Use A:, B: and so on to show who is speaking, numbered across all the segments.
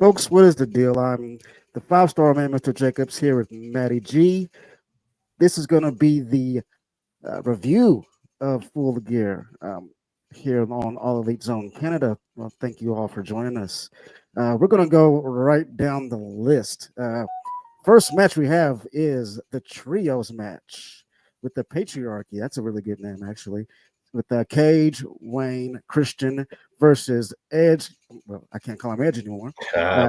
A: Folks, what is the deal? I'm the five-star man, Mr. Jacobs, here with Matty G. This is going to be the review of Full Gear here on All Elite Zone Canada. Well, thank you all for joining us. We're going to go right down the list. First match we have is the Trios match with the Patriarchy. That's a really good name, actually. With Cage, Wayne, Christian versus Edge. Well, I can't call him Edge anymore.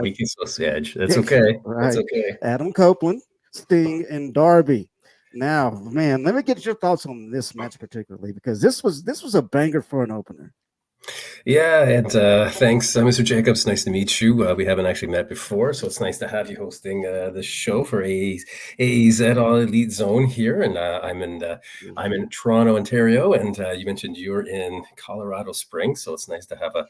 B: We can still say Edge. That's okay. That's
A: Right.
B: okay.
A: Adam Copeland, Sting, and Darby. Now, man, let me get your thoughts on this match particularly because this was a banger for an opener.
B: Yeah, and thanks, Mr. Jacobs. Nice to meet you. We haven't actually met before, so it's nice to have you hosting this show for AEZ All Elite Zone here. And I'm in Toronto, Ontario, and you mentioned you're in Colorado Springs, so it's nice to have a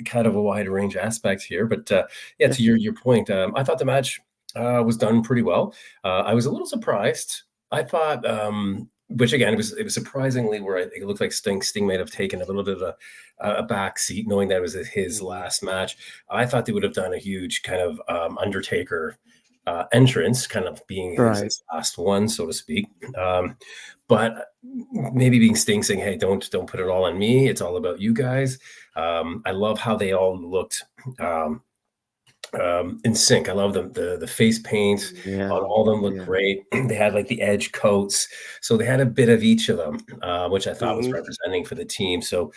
B: kind of a wide range aspect here. But yeah, to your point, I thought the match was done pretty well. I was a little surprised. I thought. Which again, it was surprisingly where it looked like Sting might have taken a little bit of a back seat, knowing that it was his last match. I thought they would have done a huge kind of Undertaker entrance, kind of being his last one, so to speak. But maybe being Sting saying, "Hey, don't put it all on me. It's all about you guys." I love how they all looked. In sync. I love them. The face paint on all of them looked great. They had like the Edge coats, so they had a bit of each of them, which I thought was representing for the team. So,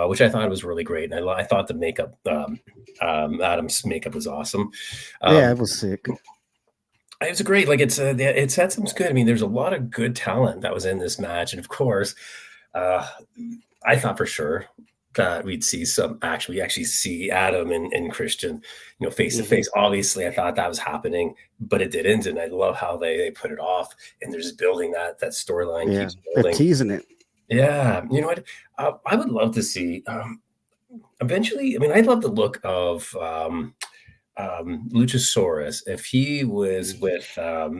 B: which I thought was really great. And I thought the makeup, Adam's makeup was awesome.
A: Yeah, it was sick.
B: It was great. Like it's had some good. I mean, there's a lot of good talent that was in this match, and of course, I thought for sure that we'd see actually see Adam and Christian, face to face. Obviously, I thought that was happening, but it didn't. And I love how they put it off, and they're just building that storyline.
A: Yeah,
B: keeps building.
A: They're teasing it.
B: Yeah, you know what? I would love to see. Eventually, I mean, I love the look of Luchasaurus. If he was with I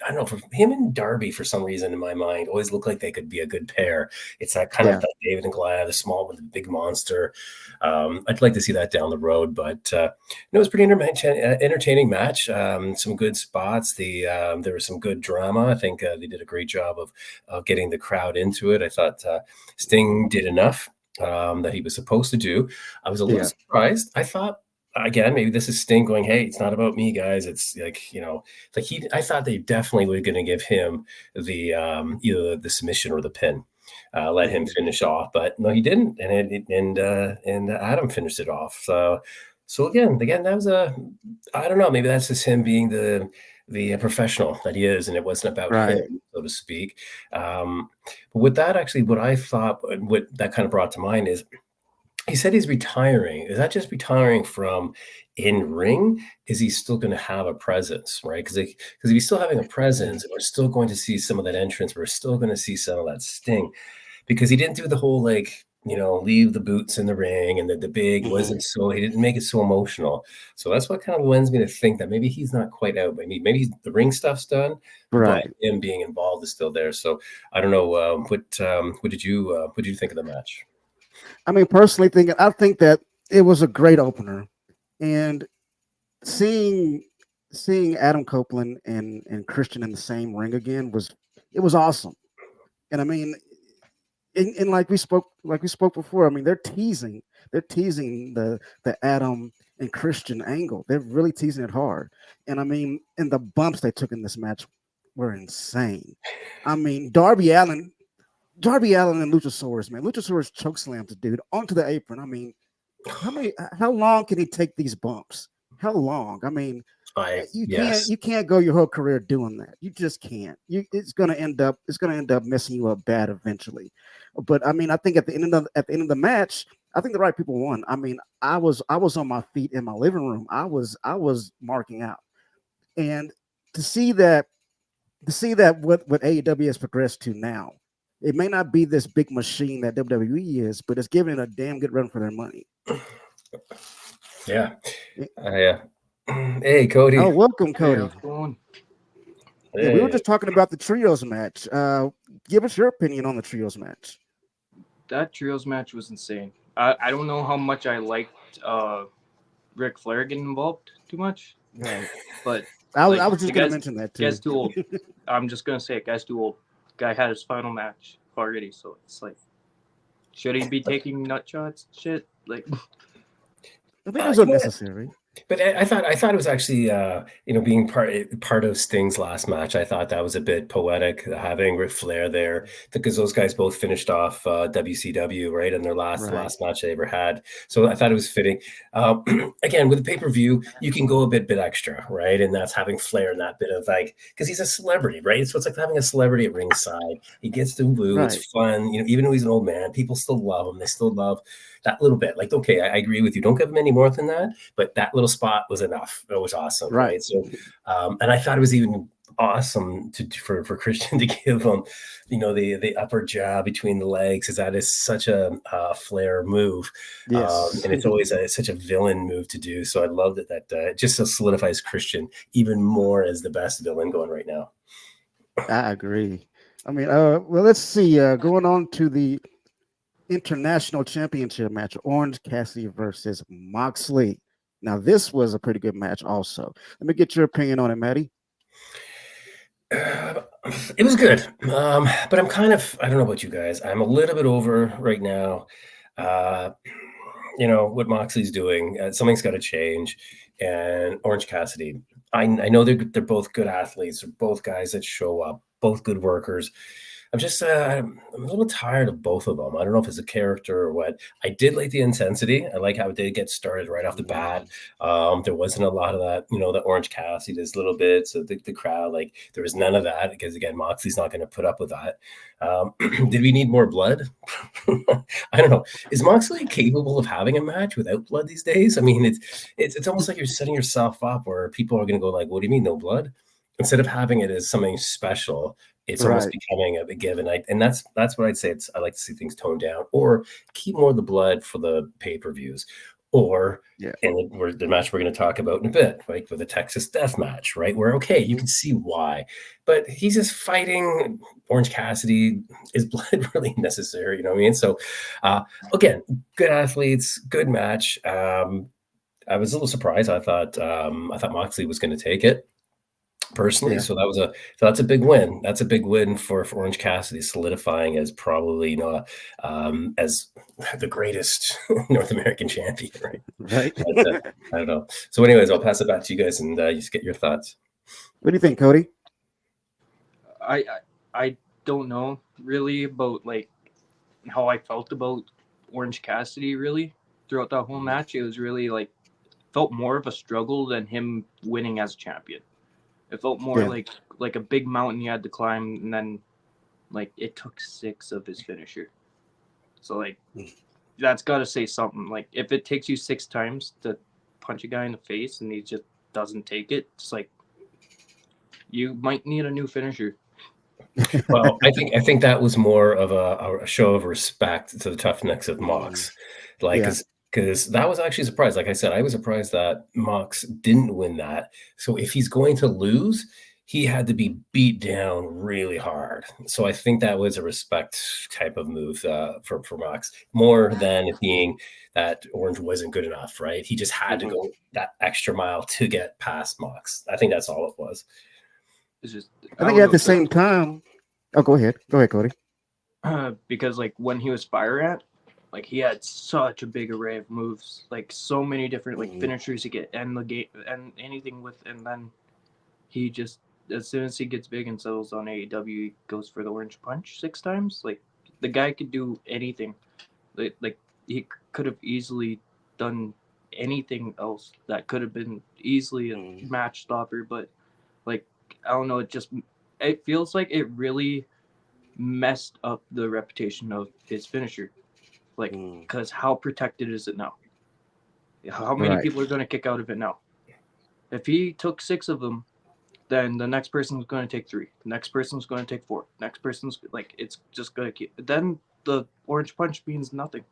B: don't know, for him and Darby, for some reason in my mind always look like they could be a good pair. It's that kind of like David and Goliath, the small with the big monster. I'd like to see that down the road, but it was a pretty entertaining match. Some good spots. There was some good drama. I think they did a great job of getting the crowd into it. I thought Sting did enough that he was supposed to do. I was a little surprised. I thought, again, maybe this is Sting going, "Hey, it's not about me, guys. It's like, I thought they definitely were going to give him the either the submission or the pin, let him finish off, but no, he didn't, and Adam finished it off. So again, that was I don't know, maybe that's just him being the professional that he is, and it wasn't about him, so to speak. But with that, actually, what I thought, what that kind of brought to mind is, he said he's retiring. Is that just retiring from in ring? Is he still going to have a presence, right? Because if he's still having a presence, we're still going to see some of that entrance. We're still going to see some of that Sting, because he didn't do the whole leave the boots in the ring, and the big wasn't so, he didn't make it so emotional. So that's what kind of lends me to think that maybe he's not quite out. Maybe the ring stuff's done, but him being involved is still there. So I don't know. What did you think of the match?
A: I mean, personally I think that it was a great opener, and seeing Adam Copeland and Christian in the same ring again was awesome. And I mean, and like we spoke before, I mean, they're teasing the Adam and Christian angle. They're really teasing it hard. And I mean, and the bumps they took in this match were insane. I mean, Darby Allin and Luchasaurus, man. Luchasaurus chokeslammed the dude onto the apron. I mean, how long can he take these bumps? How long? I mean, you can't go your whole career doing that. You just can't. It's gonna end up messing you up bad eventually. But I mean, I think at the end of the match, I think the right people won. I mean, I was on my feet in my living room. I was marking out, and to see that what AEW has progressed to now. It may not be this big machine that WWE is, but it's giving it a damn good run for their money.
B: Yeah. Hey, Cody.
A: Oh, welcome, Cody.
C: Hey, how's it going?
A: Yeah, we were just talking about the trios match. Give us your opinion on the trios match.
C: That trios match was insane. I don't know how much I liked Ric Flair getting involved too much.
A: Right.
C: But
A: I
C: like
A: was
C: the
A: just gonna mention that
C: guy's
A: too.
C: too old. I'm just gonna say it, guy's too old. Guy had his final match already, so it's like, should he be taking nut shots? Shit, like
A: I think it was
B: You know what?
A: unnecessary.
B: But I thought it was actually being part of Sting's last match. I thought that was a bit poetic having Ric Flair there because those guys both finished off WCW right in their
A: Right.
B: last match they ever had. So I thought it was fitting. Again, with a pay-per-view, you can go a bit extra, right? And that's having Flair in that bit of like because he's a celebrity, right? So it's like having a celebrity at ringside. He gets to woo. It's
A: Right.
B: fun. Even though he's an old man, people still love him. They still love that little bit. Like, okay, I agree with you. Don't give him any more than that, but that little spot was enough. It was awesome,
A: Right.
B: right? So, and I thought it was even awesome for Christian to give him, the upper jab between the legs, because that is such a Flair move,
A: Yes.
B: and it's always such a villain move to do. So I love that it just solidifies Christian even more as the best villain going right now.
A: I agree. I mean, well, let's see. Going on to the international championship match, Orange Cassidy versus Moxley. Now, this was a pretty good match, also. Let me get your opinion on it, Maddie.
B: It was good, but I don't know about you guys. I'm a little bit over right now. Uh, what Moxley's doing. Something's got to change. And Orange Cassidy, I know they're both good athletes. They're both guys that show up, both good workers. I'm a little tired of both of them. I don't know if it's a character or what. I did like the intensity. I like how it did get started right off the bat. There wasn't a lot of that, the Orange Cassidy, there's little bits of the crowd. Like there was none of that because again, Moxley's not going to put up with that. Did we need more blood? I don't know. Is Moxley capable of having a match without blood these days? I mean, it's almost like you're setting yourself up where people are going to go like, "What do you mean no blood?" Instead of having it as something special, it's almost
A: Right.
B: becoming a given. And that's what I'd say. I like to see things toned down or keep more of the blood for the pay-per-views, or
A: Yeah.
B: and the match we're going to talk about in a bit, right, with the Texas Death Match, right, where okay, you can see why, but he's just fighting Orange Cassidy. Is blood really necessary? You know what I mean? So, again, good athletes, good match. I was a little surprised. I thought Moxley was going to take it personally.
A: Yeah.
B: So that's a big win. That's a big win for Orange Cassidy, solidifying as probably as the greatest North American champion, right?
A: Right.
B: But, I don't know. So, anyways, I'll pass it back to you guys and just get your thoughts.
A: What do you think, Cody?
C: I don't know really about like how I felt about Orange Cassidy really throughout that whole match. It was really like felt more of a struggle than him winning as champion. It felt more
A: Yeah.
C: like a big mountain he had to climb, and then like it took 6 of his finisher. So like that's got to say something. Like if it takes you 6 times to punch a guy in the face and he just doesn't take it, it's like you might need a new finisher.
B: Well, I think that was more of a show of respect to the toughnecks of Mox, like
A: Yeah.
B: because that was actually a surprise. Like I said, I was surprised that Mox didn't win that. So if he's going to lose, he had to be beat down really hard. So I think that was a respect type of move for Mox, more than it being that Orange wasn't good enough, right? He just had to go that extra mile to get past Mox. I think that's all it was.
C: It's just
A: I think at the same time. Oh, go ahead. Go ahead, Cody.
C: because like when he was Fire Ant, like he had such a big array of moves, like so many different like finishers he could end the game and anything with, and then he just as soon as he gets big and settles on AEW, he goes for the Orange Punch 6 times. Like the guy could do anything. Like he could have easily done anything else that could have been easily a match stopper, but like I don't know, it feels like it really messed up the reputation of his finisher. Like, because how protected is it now? How many people are going to kick out of it now? If he took 6 of them, then the next person's going to take 3. The next person's going to take 4. Next person's like, it's just going to keep. Then the Orange Punch means nothing.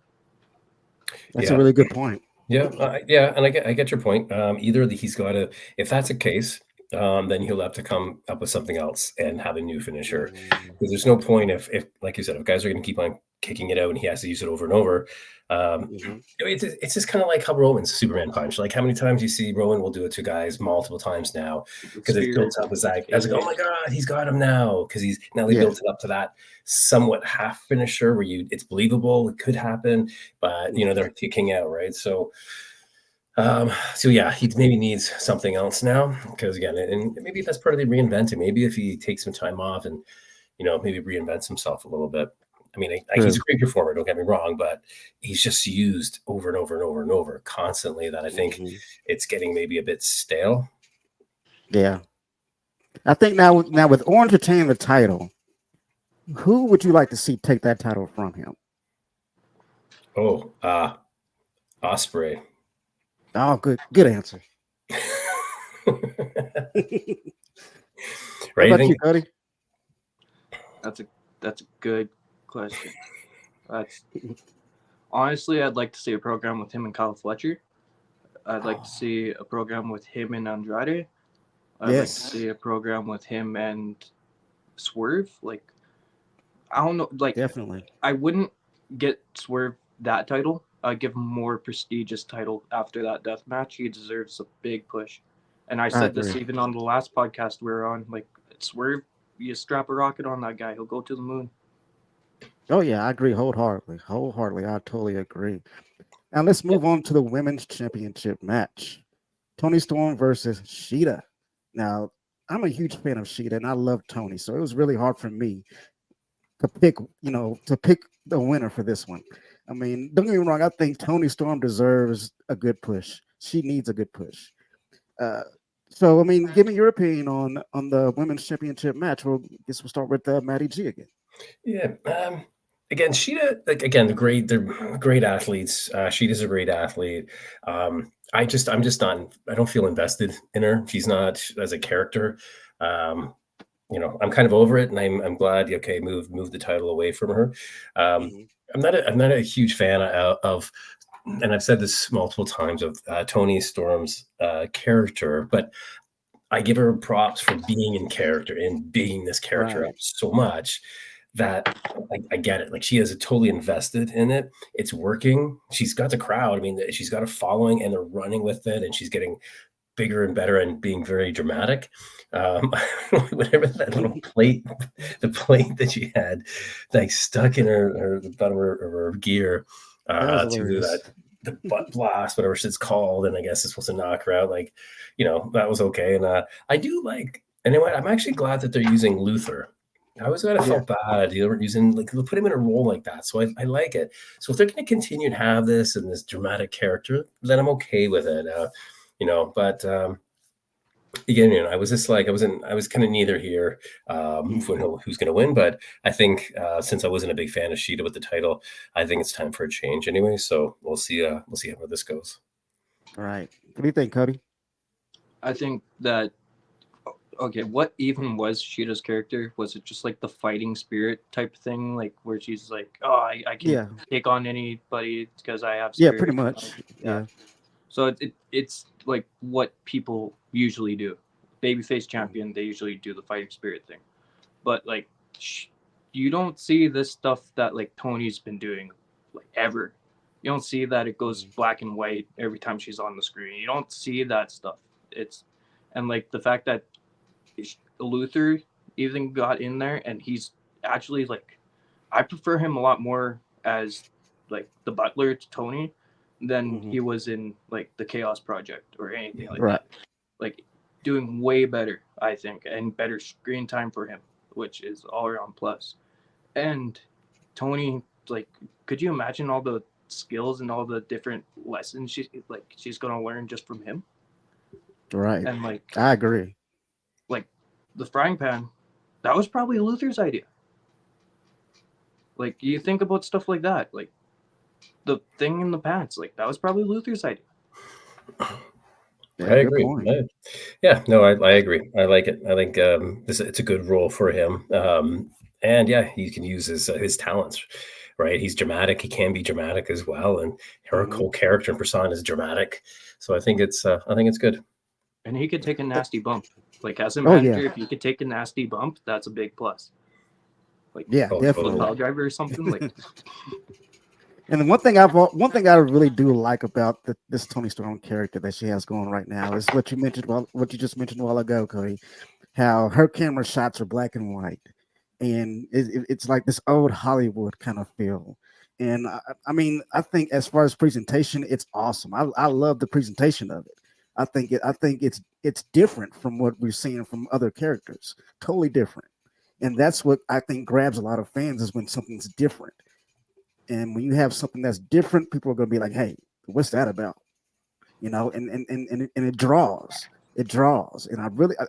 A: That's a really good point.
B: Yeah, and I get your point. Either he's got to, if that's the case, then he'll have to come up with something else and have a new finisher. Because there's no point if, like you said, if guys are going to keep on kicking it out, and he has to use it over and over. It's just kind of like how Roman's Superman punch. Like how many times you see Roman will do it to guys multiple times now because it's built up as like, oh my god, he's got him now because he's now they built it up to that somewhat half finisher where it's believable, it could happen, but they're kicking out, right? So yeah, he maybe needs something else now because again, and maybe that's part of the reinventing. Maybe if he takes some time off and maybe reinvents himself a little bit. I mean, he's a great performer, don't get me wrong, but he's just used over and over and over and over constantly that I think it's getting maybe a bit stale.
A: Yeah. I think now with Orange retaining the title, who would you like to see take that title from him?
B: Oh, Ospreay.
A: Oh, good answer.
B: Right?
A: How about you, Cody?
C: That's a good question. Honestly, I'd like to see a program with him and Kyle Fletcher. I'd like to see a program with him and Andrade. I'd like to see a program with him and Swerve. Like, I don't know. Like,
A: definitely,
C: I wouldn't get Swerve that title. I'd give him a more prestigious title after that death match. He deserves a big push. And I said this even on the last podcast we were on. Like, Swerve, you strap a rocket on that guy, he'll go to the moon.
A: Oh yeah, I agree wholeheartedly. I totally agree. Now let's move on to the women's championship match. Toni Storm versus Shida. Now, I'm a huge fan of Shida and I love Toni, so it was really hard for me to pick the winner for this one. I mean, don't get me wrong, I think Toni Storm deserves a good push. She needs a good push. So, I mean, give me your opinion on the women's championship match. Well, I guess we'll start with Maddie G again.
B: Yeah. Again, Shida, they're great athletes. Shida's a great athlete. I'm just not, I don't feel invested in her. She's not as a character. I'm kind of over it, and I'm glad. Okay, move the title away from her. I'm not a huge fan of, and I've said this multiple times, of Toni Storm's character, but I give her props for being in character and being this character up so much that I get it. Like, she is totally invested in it. It's working. She's got the crowd. I mean, she's got a following, and they're running with it, and she's getting bigger and better and being very dramatic. Whatever that little plate, the plate that she had, like stuck in the bottom of her gear to do that, the butt blast, whatever it's called, and I guess it's supposed to knock her out. Like, that was okay. And I do like. Anyway, I'm actually glad that they're using Luther. I always kind of felt bad. They were using, like, they'll put him in a role like that. So I like it. So if they're going to continue to have this and this dramatic character, then I'm okay with it. But again, I was just like, I was kind of neither here who's going to win. But I think since I wasn't a big fan of Shida with the title, I think it's time for a change anyway. So we'll see how this goes.
A: All right. What do you think, Cody?
C: I think that, okay, what even was Shida's character? Was it just like the fighting spirit type thing, like where she's like, oh, I can take on anybody because I have spirit?
A: Yeah, pretty much. Yeah.
C: So it's like what people usually do. Babyface champion, they usually do the fighting spirit thing. But like, you don't see this stuff that like Toni's been doing like ever. You don't see that it goes black and white every time she's on the screen. You don't see that stuff. And like the fact that Luther even got in there, and he's actually like, I prefer him a lot more as like the butler to Toni than he was in like the Chaos Project or anything like that. Like, doing way better, I think, and better screen time for him, which is all around plus. And Toni, like, could you imagine all the skills and all the different lessons she's gonna learn just from him?
A: Right.
C: And like,
A: I agree.
C: Like, the frying pan, that was probably Luther's idea. Like, you think about stuff like that, like the thing in the pants, like that was probably Luther's idea.
B: Yeah, I agree. I agree. I like it. I think it's a good role for him. And yeah, he can use his talents. Right, he's dramatic. He can be dramatic as well, and her whole character and persona is dramatic. So I think it's good.
C: And he could take a nasty bump. Like, as a manager, if you could take a nasty bump, that's a big plus. like
A: Yeah,
B: Oh,
C: the
A: definitely.
B: totally.
C: pile driver or something. Like
A: And the one thing I really do like about this Tony Storm character that she has going right now is what you mentioned, what you just mentioned a while ago, Cody. How her camera shots are black and white, and it's like this old Hollywood kind of feel. And I mean, I think as far as presentation, it's awesome. I love the presentation of it. I think it's different from what we're seeing from other characters. Totally different, and that's what I think grabs a lot of fans is when something's different. And when you have something that's different, people are going to be like, "Hey, what's that about?" You know, and it draws, and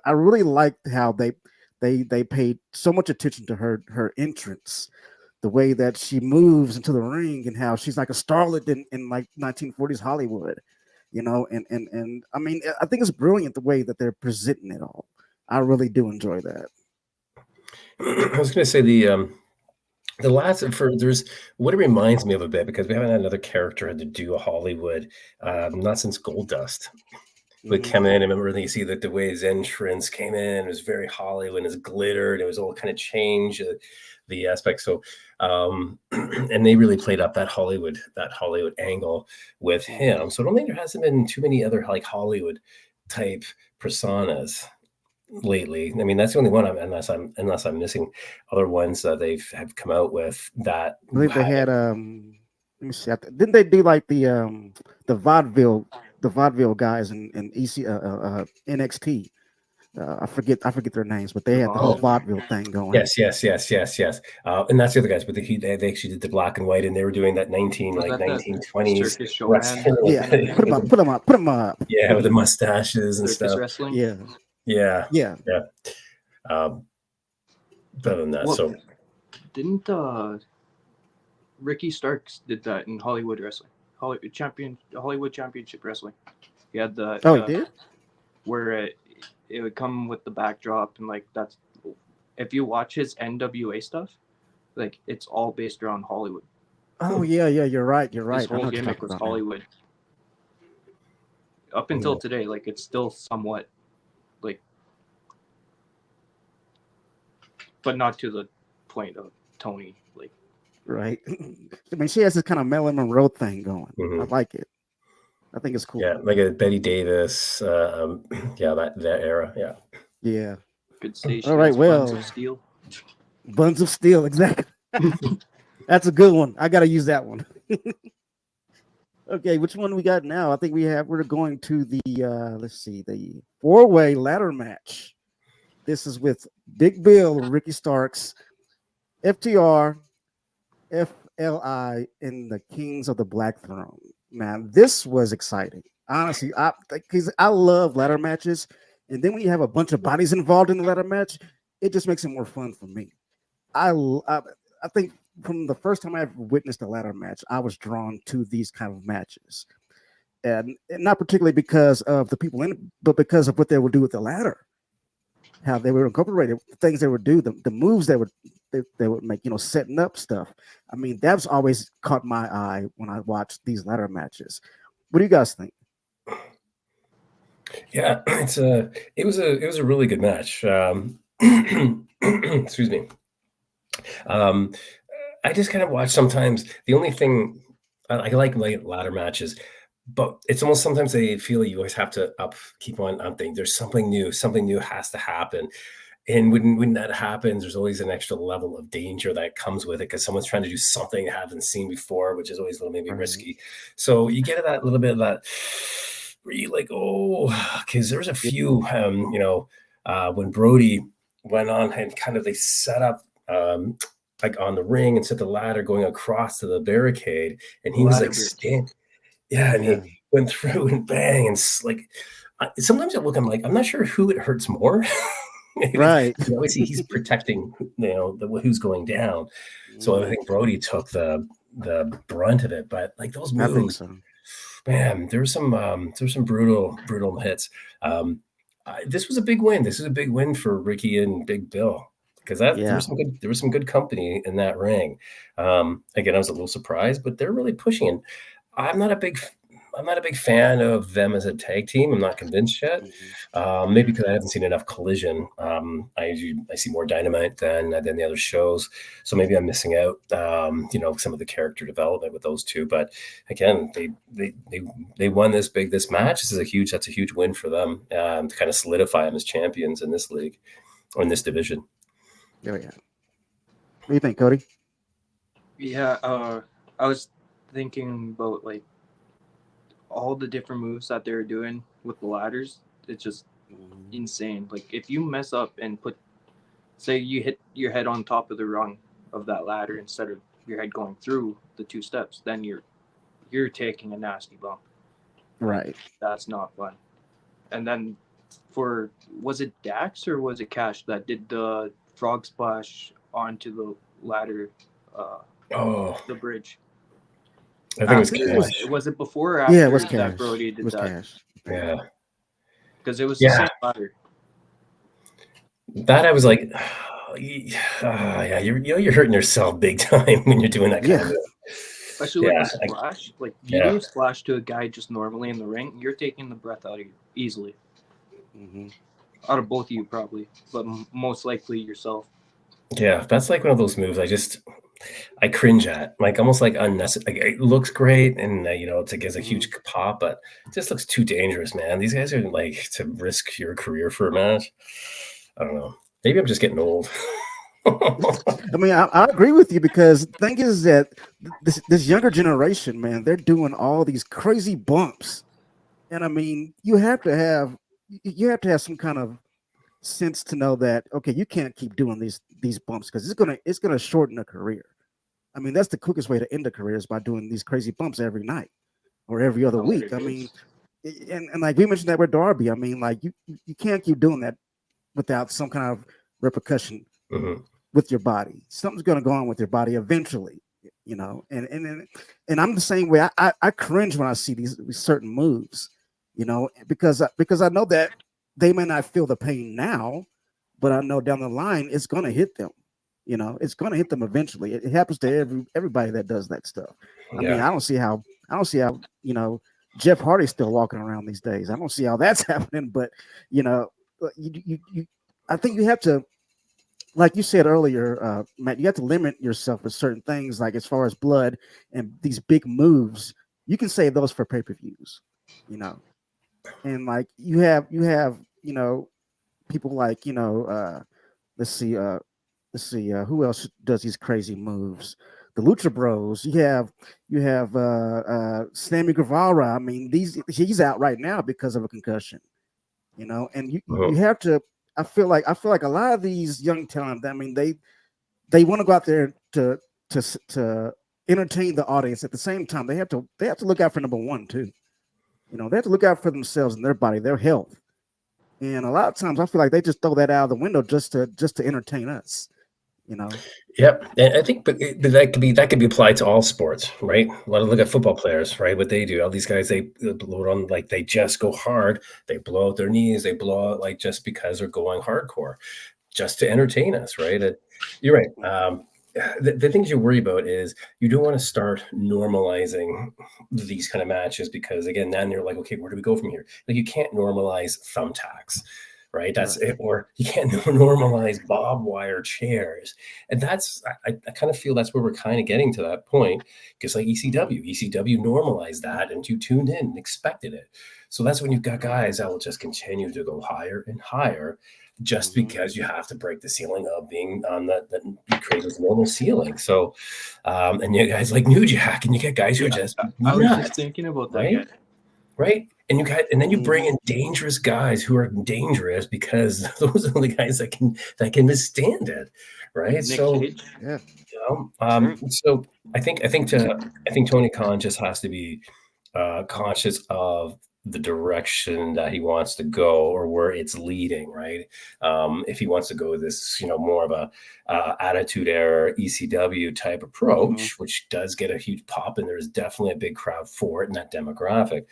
A: I really liked how they paid so much attention to her entrance, the way that she moves into the ring, and how she's like a starlet in like 1940s Hollywood, you know, and I mean, I think it's brilliant the way that they're presenting it all. I really do enjoy that.
B: I was going to say the last for there's what it reminds me of a bit because we haven't had another character had to do a Hollywood not since Goldust would
A: Hmm.
B: come in. I remember you see that the way his entrance came in, it was very Hollywood, and it was glittered, it was all kind of changed the aspect. So and they really played up that Hollywood angle with
A: Hmm.
B: him. So I don't think there hasn't been too many other like Hollywood type personas lately. I mean, that's the only one unless I'm missing other ones that they've have come out with that
A: I believe they had let me see, didn't they do like the vaudeville guys in NXT? I forget their names, but they
C: the
A: had the whole
B: oh
C: vaudeville.
A: vaudeville thing going.
B: yes. And that's the other guys, but they actually did the black and white, and they were doing that
C: Was that the
B: 1920s
C: circus showman
B: wrestling
A: Yeah,
C: kind of thing?
A: put them up.
B: yeah, with the mustaches and
C: Circus
B: stuff.
C: wrestling.
A: Yeah,
B: Yeah,
A: yeah.
B: yeah. Um, Other than that,
C: Well,
B: so
C: didn't Ricky Starks did that in Hollywood wrestling? Hollywood Championship Wrestling. He had the
A: Oh, he did.
C: where it would come with the backdrop and like that's if you watch his NWA stuff, like it's all based around Hollywood.
A: Oh, yeah, yeah. You're right. You're
C: His
A: right. I know
C: whole
A: what you're
C: gimmick
A: talking
C: was
A: about now.
C: Hollywood. Up until today, like it's still somewhat like, but not to the point of Tony. Like
A: Right. I mean, she has this kind of Marilyn Monroe thing going. I
B: mhm.
A: like it. I think it's cool.
B: Yeah, like a Betty Davis, yeah, that era, yeah.
A: Yeah.
C: could say
A: All
C: she
A: right.
C: has buns
A: Well,
C: of steel.
A: Buns of Steel. Exactly. That's a good one. I got to use that one. Okay, which one we got now? I think we're going to the let's see, the four-way ladder match. This is with Big Bill, Ricky Starks, FTR, FLI, and the Kings of the Black Throne. Man, this was exciting. Honestly, because I love ladder matches, and then when you have a bunch of bodies involved in the ladder match, it just makes it more fun for me. I l- I think from the first time I ever witnessed a ladder match, I was drawn to these kind of matches, and not particularly because of the people in it, but because of what they would do with the ladder, how they were incorporated, the things they would do, the moves they would make, setting up stuff. I mean, that's always caught my eye when I watched these ladder matches. What do you guys think?
B: Yeah, it was a really good match. Excuse me. Um, I just kind of watch sometimes. The only thing I like ladder matches, but it's almost sometimes they feel you always have to keep on upping. There's something new has to happen. And when that happens, there's always an extra level of danger that comes with it because someone's trying to do something they haven't seen before, which is always a little maybe
A: Right.
B: risky. So you get that little bit of that where you like, oh, because there was a
A: Yeah.
B: few, when Brody went on and kind of they set up like on the ring and set the ladder going across to the barricade, and
C: The
B: he was
C: ladder
B: like
C: bridge.
B: yeah, and he
A: Yeah.
B: went through and bang and like sometimes I look, I'm like, I'm not sure who it hurts more.
A: Right.
B: Obviously, he's protecting, who's going down. So I
A: Mhm.
B: think Brody took the brunt of it. But like those
A: I think
B: moves,
A: so.
B: man, there's some brutal hits. This was a big win. This is a big win for Ricky and Big Bill because
A: Yeah.
B: there was some good company in that ring. Again, I was a little surprised, but they're really pushing. And I'm not a big I'm not a big fan of them as a tag team. I'm not convinced yet. Maybe because I haven't seen enough Collision. I see more Dynamite than the other shows, so maybe I'm missing out. Some of the character development with those two. But again, they won this match. That's a huge win for them to kind of solidify them as champions in this league or in this division.
A: Yeah. What do you think, Cody?
C: Yeah, I was thinking about like all the different moves that they're doing with the ladders. It's just insane. Like if you mess up and say you hit your head on top of the rung of that ladder instead of your head going through the 2 steps, then you're taking a nasty bump.
A: Right.
C: That's not fun. And then was it Dax or was it Cash that did the frog splash onto the ladder? The bridge.
B: I think it was Cash.
C: Was it before or after?
A: Yeah, it was Cash.
C: That Brody did that?
A: Cash.
B: Yeah,
C: because it was the same ladder.
B: That I was like, yeah, you're hurting yourself big time when you're doing that kind of.
C: Especially with the splash. Like you do a splash to a guy just normally in the ring, you're taking the breath out of you easily. Out of both of you probably, but most likely yourself. Yeah,
B: that's like one of those moves I cringe at, like almost like unnecessary. Like, it looks great and it gives a huge pop, but it just looks too dangerous, man. These guys are like to risk your career for a match. I don't know. Maybe I'm just getting old.
A: I mean, I agree with you because the thing is that this younger generation, man, they're doing all these crazy bumps, and I mean, you have to have some kind of sense to know that okay, you can't keep doing these bumps because it's gonna shorten a career. I mean, that's the quickest way to end a career is by doing these crazy bumps every night or every other week. I mean, and like we mentioned that with Darby, I mean, like you can't keep doing that without some kind of repercussion with your body. Something's going to go on with your body eventually, and I'm the same way. I cringe when I see these certain moves, because I know that they may not feel the pain now, but I know down the line it's going to hit them. It's going to hit them eventually. It happens to everybody that does that stuff. I mean, I don't see how Jeff Hardy's still walking around these days. I don't see how that's happening, but I think you have to, like you said earlier, Matt, you have to limit yourself with certain things, like as far as blood and these big moves. You can save those for pay-per-views, and like you have people like let's see who else does these crazy moves. The Lucha Bros. You have Sammy Guevara. I mean, he's out right now because of a concussion. And you have to. I feel like a lot of these young talent. I mean, they want to go out there to entertain the audience. At the same time, they have to look out for number one too. They have to look out for themselves and their body, their health. And a lot of times, I feel like they just throw that out of the window just to entertain us.
B: Yep, and I think, but that could be applied to all sports, right? Look at football players, right? What they do, all these guys, they blow it on, like they just go hard. They blow out their knees. They blow out like just because they're going hardcore, just to entertain us, right? You're right. The things you worry about is you don't want to start normalizing these kind of matches because again, then you're like, okay, where do we go from here? Like you can't normalize thumbtacks. Right, that's it. Or you can't normalize barbed wire chairs, and I kind of feel that's where we're kind of getting to that point because like ECW normalized that, and you tuned in and expected it. So that's when you've got guys that will just continue to go higher and higher, just because you have to break the ceiling of being on that create this normal ceiling. So, and you guys like New Jack, and you get guys who are just
C: I was just thinking about that,
B: right? And then you bring in dangerous guys who are dangerous because those are the guys that can withstand it, right?
C: Nick
B: so
C: Cage.
A: Yeah.
B: So I think Tony Khan just has to be conscious of the direction that he wants to go or where it's leading, right? If he wants to go this, more of a attitude era ECW type approach, which does get a huge pop, and there's definitely a big crowd for it in that demographic.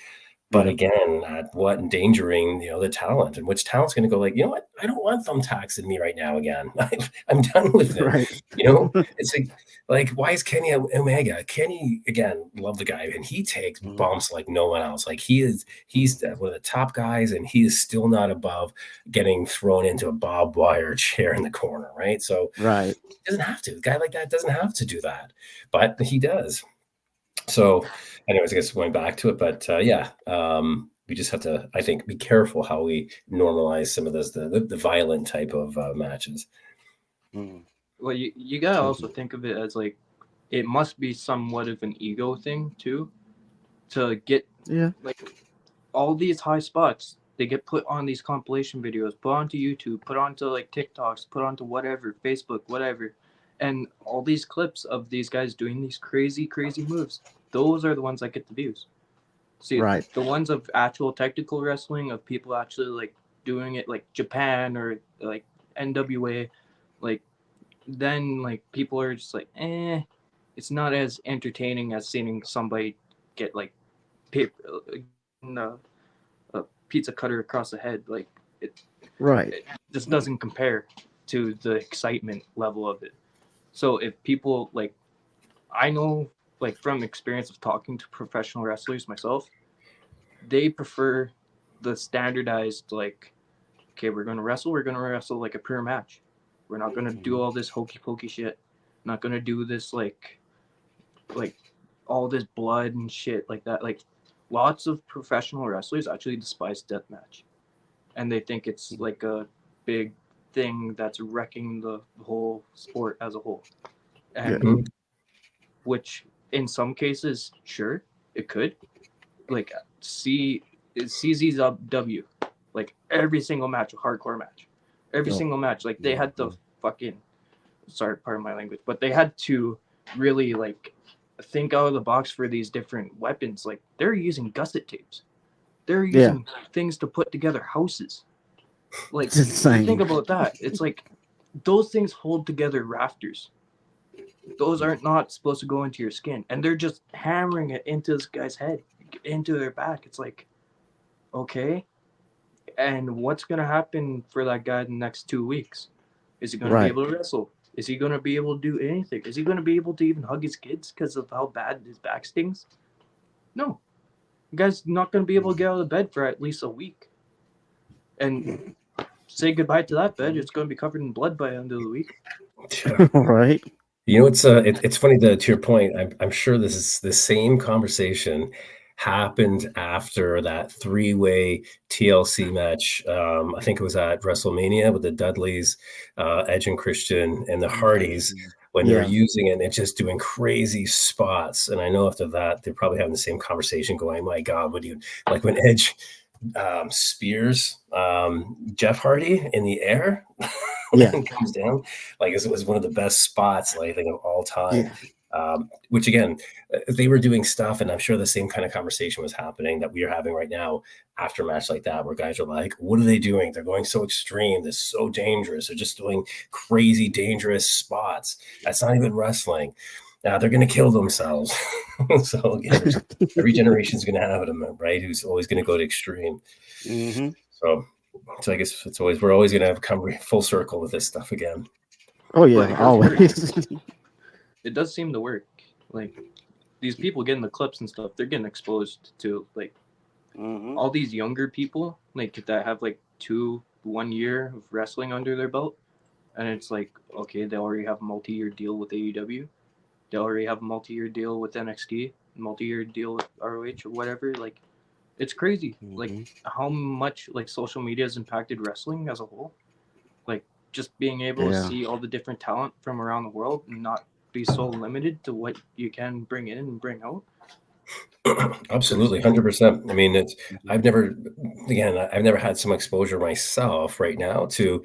B: But again, at what endangering, the talent, and which talent's going to go like, you know what? I don't want thumbtacks in me right now again. I'm done with it.
A: Right.
B: It's like, why is Kenny Omega? Kenny, again, love the guy, and he takes bumps like no one else. Like he's one of the top guys, and he is still not above getting thrown into a barbed wire chair in the corner, right? So
A: Right.
B: he doesn't have to. A guy like that doesn't have to do that, but he does. So, anyways, I guess going back to it, but we just have to, I think, be careful how we normalize some of the violent type of matches.
C: Well, you gotta also think of it as like, it must be somewhat of an ego thing too, to get like all these high spots. They get put on these compilation videos, put onto YouTube, put onto like TikToks, put onto whatever, Facebook, whatever. And all these clips of these guys doing these crazy, crazy moves, those are the ones that get the views. See, the ones of actual technical wrestling, of people actually like doing it like Japan or like NWA, like then like people are just like, it's not as entertaining as seeing somebody get like a pizza cutter across the head. Like it just doesn't compare to the excitement level of it. So if people like, I know like from experience of talking to professional wrestlers myself, they prefer the standardized like, okay, we're gonna wrestle like a pure match. We're not gonna do all this hokey pokey shit. Not gonna do this like all this blood and shit like that. Like lots of professional wrestlers actually despise deathmatch, and they think it's like a big thing that's wrecking the whole sport as a whole. And which in some cases, sure, it could. Like CZW, like every single match, a hardcore match, every single match, like they had to fucking, sorry, pardon my language, but they had to really like think out of the box for these different weapons. Like they're using gusset tapes, they're using things to put together houses. Like think about that. It's like those things hold together rafters. Those aren't not supposed to go into your skin, and they're just hammering it into this guy's head, into their back. It's like, okay, and what's gonna happen for that guy in the next 2 weeks? Is he gonna be able to wrestle? Is he gonna be able to do anything? Is he gonna be able to even hug his kids because of how bad his back stings? No, the guy's not gonna be able to get out of bed for at least a week, and say goodbye to that bed. It's gonna be covered in blood by the end of the week.
A: Right.
B: It's funny to your point. I'm sure this is the same conversation happened after that 3-way TLC match. I think it was at WrestleMania with the Dudleys, Edge and Christian, and the Hardys, when they're using it and just doing crazy spots. And I know after that, they're probably having the same conversation going, my God, what do you like when Edge spears Jeff Hardy in the air? And comes down, like it was one of the best spots, like I think, of all time. Which again, they were doing stuff, and I'm sure the same kind of conversation was happening that we are having right now after a match like that, where guys are like, what are they doing? They're going so extreme. This is so dangerous. They're just doing crazy, dangerous spots. That's not even wrestling. Now they're going to kill themselves. So again, every generation is going to have them, right? Who's always going to go to extreme. So I guess we're always going to have come full circle with this stuff again.
A: Oh yeah, always.
C: It does seem to work. Like these people getting the clips and stuff, they're getting exposed to like all these younger people, like that have like 1 year of wrestling under their belt, and it's like, okay, they already have a multi-year deal with AEW, they already have a multi-year deal with NXT, multi-year deal with ROH or whatever. Like it's crazy, like how much like social media has impacted wrestling as a whole. Like just being able to see all the different talent from around the world and not be so limited to what you can bring in and bring out.
B: Absolutely, 100%. I mean, I've never had some exposure myself right now to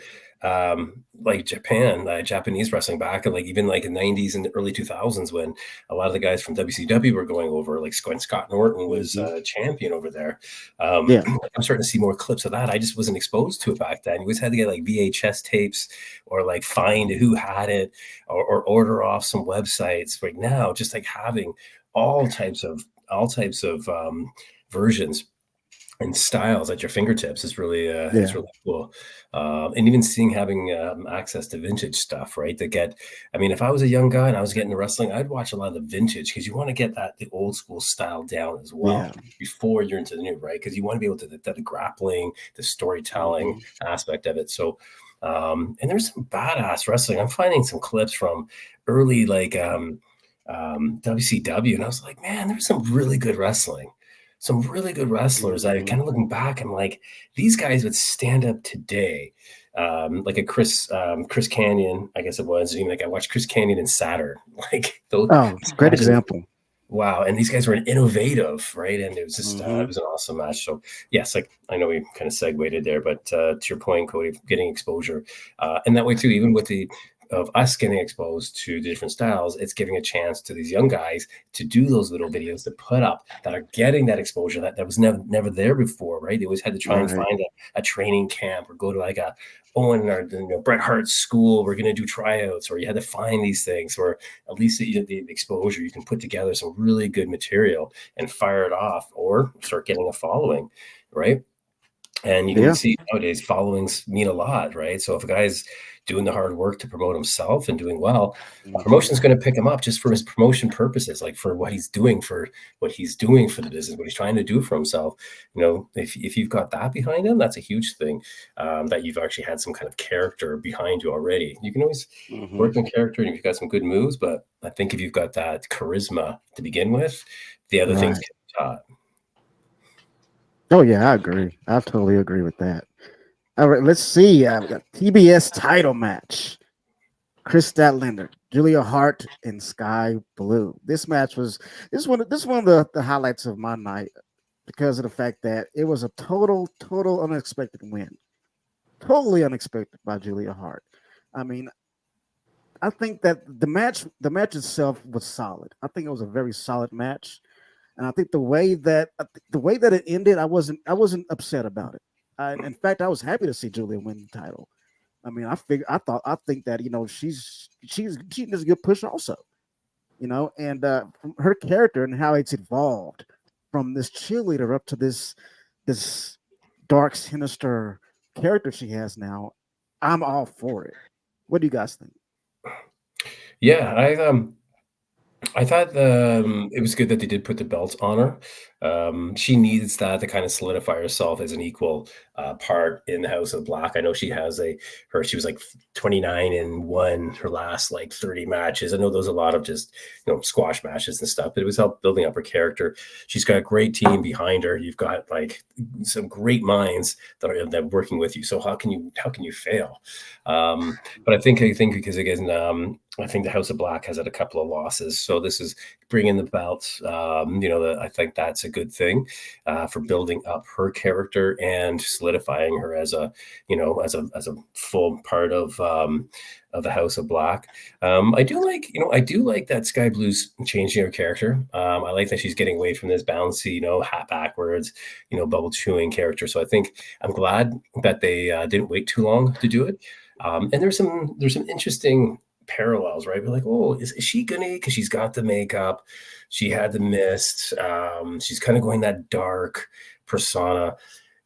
B: like Japanese wrestling back in like even like the 90s and the early 2000s, when a lot of the guys from WCW were going over, like when Scott Norton was champion over there. I'm starting to see more clips of that. I just wasn't exposed to it back then. You always had to get like VHS tapes or like find who had it or order off some websites. Right now, just like having all types of versions and styles at your fingertips is really
A: Yeah.
B: cool. And even seeing having access to vintage stuff, right? I mean, if I was a young guy and I was getting into wrestling, I'd watch a lot of the vintage because you want to get the old school style down as well
A: Yeah.
B: before you're into the new, right? Because you want to be able to the grappling, the storytelling aspect of it. So, and there's some badass wrestling. I'm finding some clips from early WCW, and I was like, man, there's some really good wrestlers. I kind of looking back, I'm like, these guys would stand up today. Like a Chris Canyon, I guess it was. You know, like I watched Chris Canyon and Saturn. Like those
A: Great
B: matches.
A: example.
B: Wow, and these guys were innovative, right? And it was just
A: Mm-hmm.
B: it was an awesome match. So yes, like I know we kind of segued there, but to your point, Cody, getting exposure, and that way too, even with the of us getting exposed to the different styles, it's giving a chance to these young guys to do those little videos to put up that are getting that exposure that was never there before, right? They always had to try and
A: Right.
B: find a training camp or go to like a Owen or Bret Hart's school. We're going to do tryouts, or you had to find these things, or at least the exposure. You can put together some really good material and fire it off, or start getting a following, right? And you can see nowadays followings mean a lot, right? So if a guy's doing the hard work to promote himself and doing well, a promotion's going to pick him up just for his promotion purposes, like for what he's doing for the business, what he's trying to do for himself. You know, if you've got that behind him, that's a huge thing. That you've actually had some kind of character behind you already. You can always work on character, and if you've got some good moves, but I think if you've got that charisma to begin with, the other things can be taught.
A: Oh yeah, I agree. I totally agree with that. All right, let's see. We got TBS title match. Chris Statlander, Julia Hart, and Sky Blue. This match was this is one of the highlights of my night because of the fact that it was a total unexpected win. Totally unexpected by Julia Hart. I mean, I think that the match itself was solid. I think it was a very solid match. And I think the way that it ended, I wasn't upset about it. In fact, I was happy to see Julia win the title. I mean, I think that she does a good push also, and from her character and how it's evolved from this cheerleader up to this dark, sinister character she has now. I'm all for it. What do you guys think?
B: Yeah, I thought it was good that they did put the belt on her. She needs that to kind of solidify herself as an equal part in the House of Black. I know she was like 29 and won her last like 30 matches. I know there's a lot of just squash matches and stuff, but it was help building up her character. She's got a great team behind her. You've got like some great minds that are working with you. So how can you fail? But I think because again, I think the House of Black has had a couple of losses, so this is bringing the belt. I think that's a good thing for building up her character and solidifying her as a full part of the House of Black. I do like that Sky Blue's changing her character. I like that she's getting away from this bouncy, hat backwards, bubble chewing character. So I think I'm glad that they didn't wait too long to do it. And there's some interesting parallels, right? We're like, oh, is she gonna? Because she's got the makeup, she had the mist, she's kind of going that dark persona.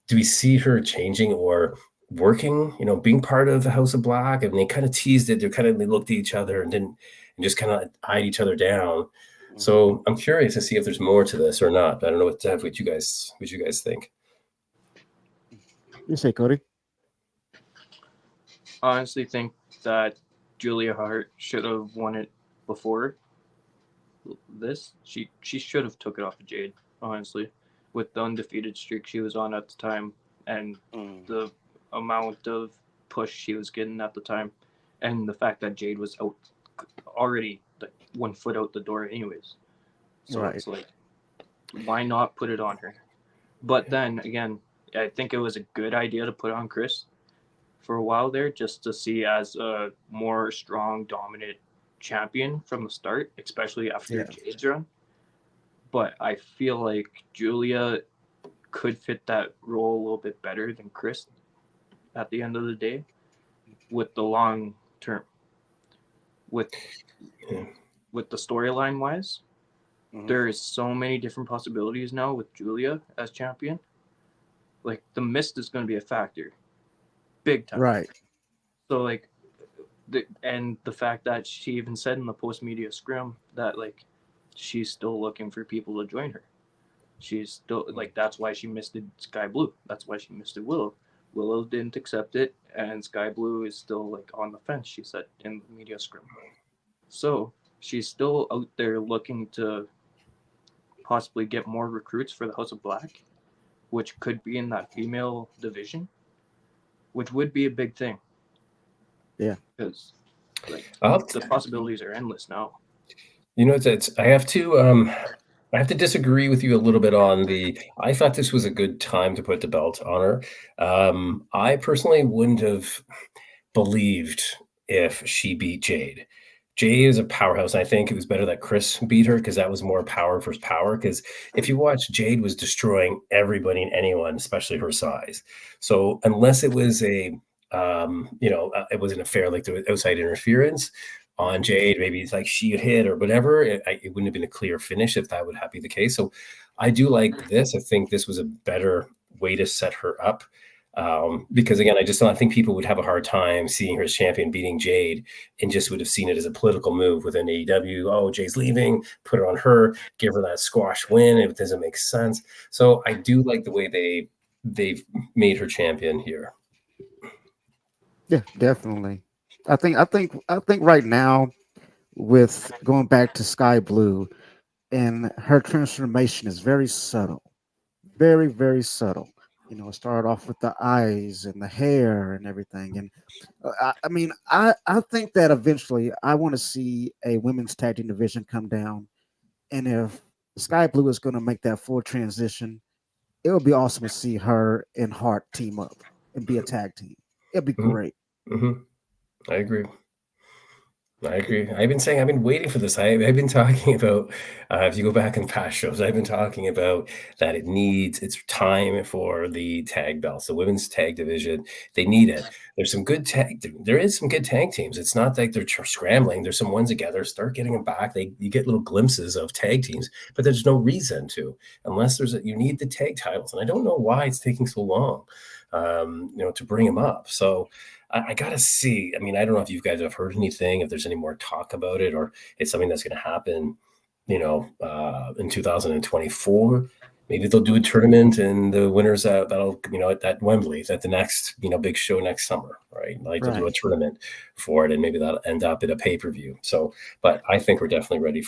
B: Do we see her changing or working? Being part of the House of Black, and they kind of teased it. They looked at each other and just kind of eyed each other down. So I'm curious to see if there's more to this or not. I don't know what you guys think.
A: You say, Cody?
C: I honestly think that Julia Hart should have won it before this. She should have took it off of Jade, honestly, with the undefeated streak she was on at the time and the amount of push she was getting at the time, and the fact that Jade was out already like 1 foot out the door anyways. So
A: Right.
C: it's like, why not put it on her? But then again, I think it was a good idea to put on Chris for a while there, just to see as a more strong, dominant champion from the start, especially after Jade's run. But I feel like Julia could fit that role a little bit better than Chris at the end of the day with the long term, with with the storyline wise. There is so many different possibilities now with Julia as champion like the mist is going to be a factor, big time.
A: Right.
C: So like, and the fact that she even said in the post media scrum that like she's still looking for people to join her. She's still like, that's why she misted Sky Blue. That's why she misted Willow. Willow didn't accept it, and Sky Blue is still like on the fence. She said in the media scrum. So she's still out there looking to possibly get more recruits for the House of Black, which could be in that female division, which would be a big thing.
A: Yeah.
C: Because like
B: Uh,
C: the possibilities are endless now.
B: You know, I have to disagree with you a little bit on the. I thought this was a good time to put the belt on her. I personally wouldn't have believed if she beat Jade. Jade is a powerhouse. And I think it was better that Chris beat her because that was more power versus power. Because if you watch, Jade was destroying everybody and anyone, especially her size. So unless it was it wasn't a fair, like there was outside interference on Jade, maybe it's like she hit or whatever. It wouldn't have been a clear finish if that would have been the case. So I do like this. I think this was a better way to set her up. Because again, I just don't think people would have a hard time seeing her as champion beating Jade and just would have seen it as a political move within AEW. Oh, Jade's leaving, put it on her, give her that squash win. It doesn't make sense. So I do like the way they've made her champion here.
A: Yeah, definitely. I think right now, with going back to Sky Blue, and her transformation is very subtle, very, very subtle. It started off with the eyes and the hair and everything. And I think that eventually I want to see a women's tag team division come down. And if Sky Blue is going to make that full transition, it would be awesome to see her and Hart team up and be a tag team. It'd be great.
B: Mm-hmm. I agree. I've been waiting for this. I've been talking about, if you go back in past shows, I've been talking about that it's time for the tag belts, the women's tag division. They need it. There is some good tag teams. It's not like they're scrambling. There's some ones together. Start getting them back. You get little glimpses of tag teams, but there's no reason to, unless you need the tag titles. And I don't know why it's taking so long, to bring them up. So I got to see. I mean, I don't know if you guys have heard anything, if there's any more talk about it, or it's something that's going to happen, in 2024. Maybe they'll do a tournament and the winners that'll, at Wembley, at the next, big show next summer, right? Like they'll do a tournament for it and maybe that'll end up in a pay-per-view. So, but I think we're definitely ready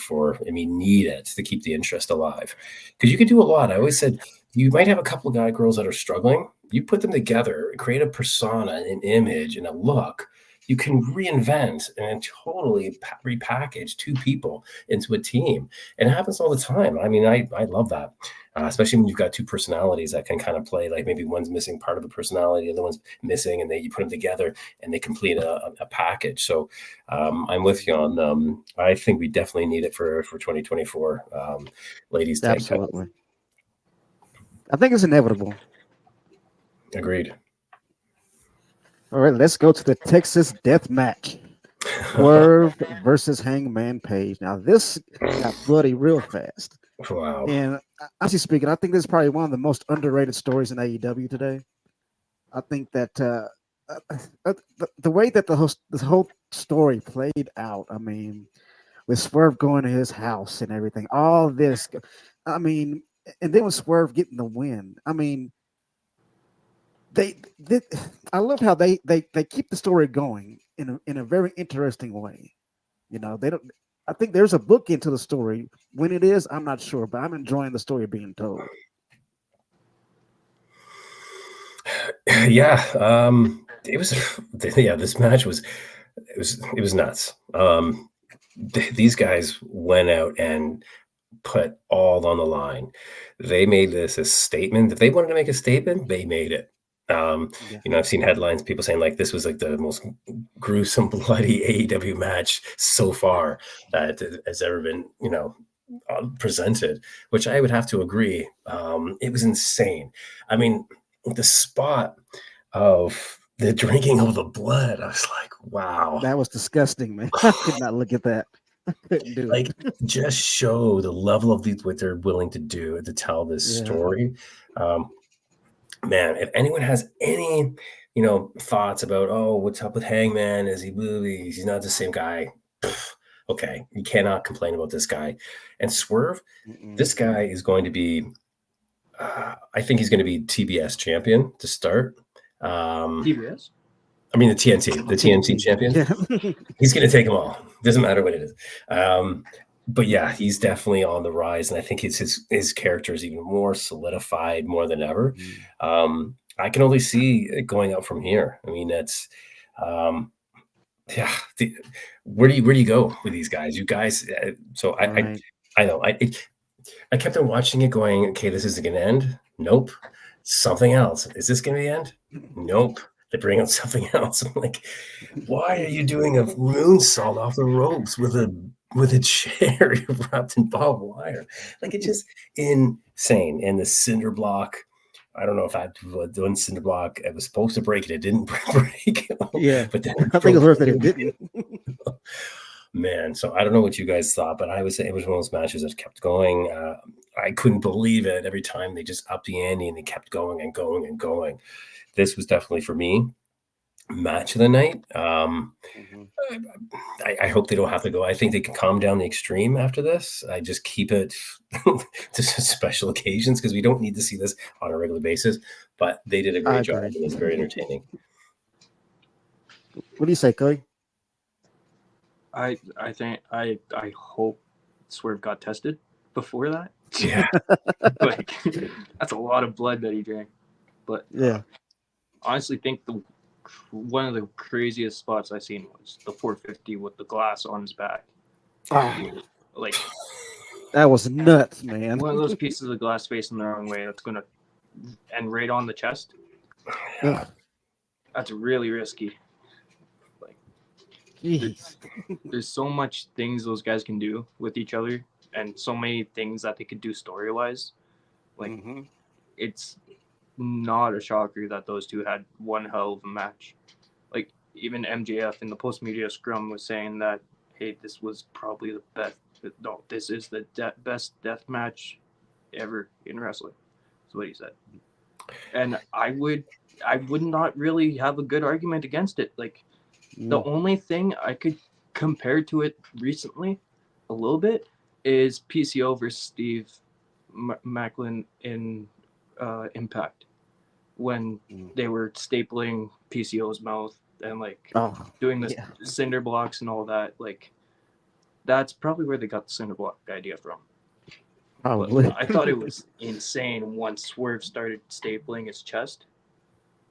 B: need it to keep the interest alive because you can do a lot. I always said, you might have a couple of girls that are struggling. You put them together and create a persona, an image, and a look. You can reinvent and totally repackage two people into a team. And it happens all the time. I mean, I love that, especially when you've got two personalities that can kind of play, like maybe one's missing part of the personality, the other one's missing, and then you put them together and they complete a package. So I'm with you on, I think we definitely need it for 2024 ladies tag titles.
A: Absolutely. I think it's inevitable.
B: Agreed.
A: All right, let's go to the Texas Death Match. Swerve versus Hangman Page. Now, this got bloody real fast.
B: Wow.
A: And actually speaking, I think this is probably one of the most underrated stories in AEW today. I think that the way that this whole story played out, I mean, with Swerve going to his house and everything, all this, I mean, and then with Swerve getting the win, I mean, I love how they keep the story going in a very interesting way. They don't. I think there's a book into the story. When it is, I'm not sure, but I'm enjoying the story being told.
B: Yeah, it was. Yeah, this match was nuts. These guys went out and put all on the line. They made this a statement. If they wanted to make a statement, they made it. I've seen headlines, people saying like this was like the most gruesome, bloody AEW match so far that has ever been, presented, which I would have to agree. It was insane. I mean, the spot of the drinking of the blood, I was like, wow.
A: That was disgusting, man. I could not look at that. I couldn't do
B: it. Just show the level of what they're willing to do to tell this story. man, if anyone has any, thoughts about, oh, what's up with Hangman? Is he movie? He's not the same guy. Okay, you cannot complain about this guy. And Swerve, this guy is going to be, I think he's going to be TBS champion to start.
C: TBS?
B: I mean, the TNT champion.
A: Yeah.
B: He's going to take them all. Doesn't matter what it is. But yeah, he's definitely on the rise, and I think his character is even more solidified more than ever. I can only see it going up from here. I mean, it's where do you go with these guys? You guys, so
A: Right.
B: I know I kept on watching it, going, okay, this isn't going to end. Nope, something else. Is this going to end? Nope. They bring out something else. I'm like, why are you doing a moonsault off the ropes with a chair wrapped in barbed wire? Like, it's just insane. And the cinder block, I don't know if that one cinder block, it was supposed to break it didn't break.
A: Yeah,
B: but then
A: I think it was worth that it didn't.
B: Man, so I don't know what you guys thought, but I was it was one of those matches that kept going. I couldn't believe it every time they just upped the ante and they kept going and going and going. This was definitely, for me, match of the night. I hope they don't have to go. I think they can calm down the extreme after this. I just keep it to special occasions, because we don't need to see this on a regular basis. But they did a great job. It was very entertaining.
A: What do you say, Cody?
C: I think I hope Swerve got tested before that.
B: Yeah.
C: Like, that's a lot of blood that he drank. But
A: yeah,
C: honestly think one of the craziest spots I seen was the 450 with the glass on his back. Like,
A: that was nuts, man.
C: One of those pieces of glass facing the wrong way that's gonna end right on the chest.
A: Ugh.
C: That's really risky. Like, there's so much things those guys can do with each other, and so many things that they could do story-wise. Like, it's not a shocker that those two had one hell of a match. Like, even MJF in the post-media scrum was saying that, hey, this was probably the best. No, this is the best death match ever in wrestling. That's what he said. And I would not really have a good argument against it. Like, the only thing I could compare to it recently a little bit is PCO versus Steve Macklin in Impact, when they were stapling PCO's mouth and doing the cinder blocks and all that. Like, that's probably where they got the cinder block idea from.
A: Probably.
C: But I thought it was insane once Swerve started stapling his chest.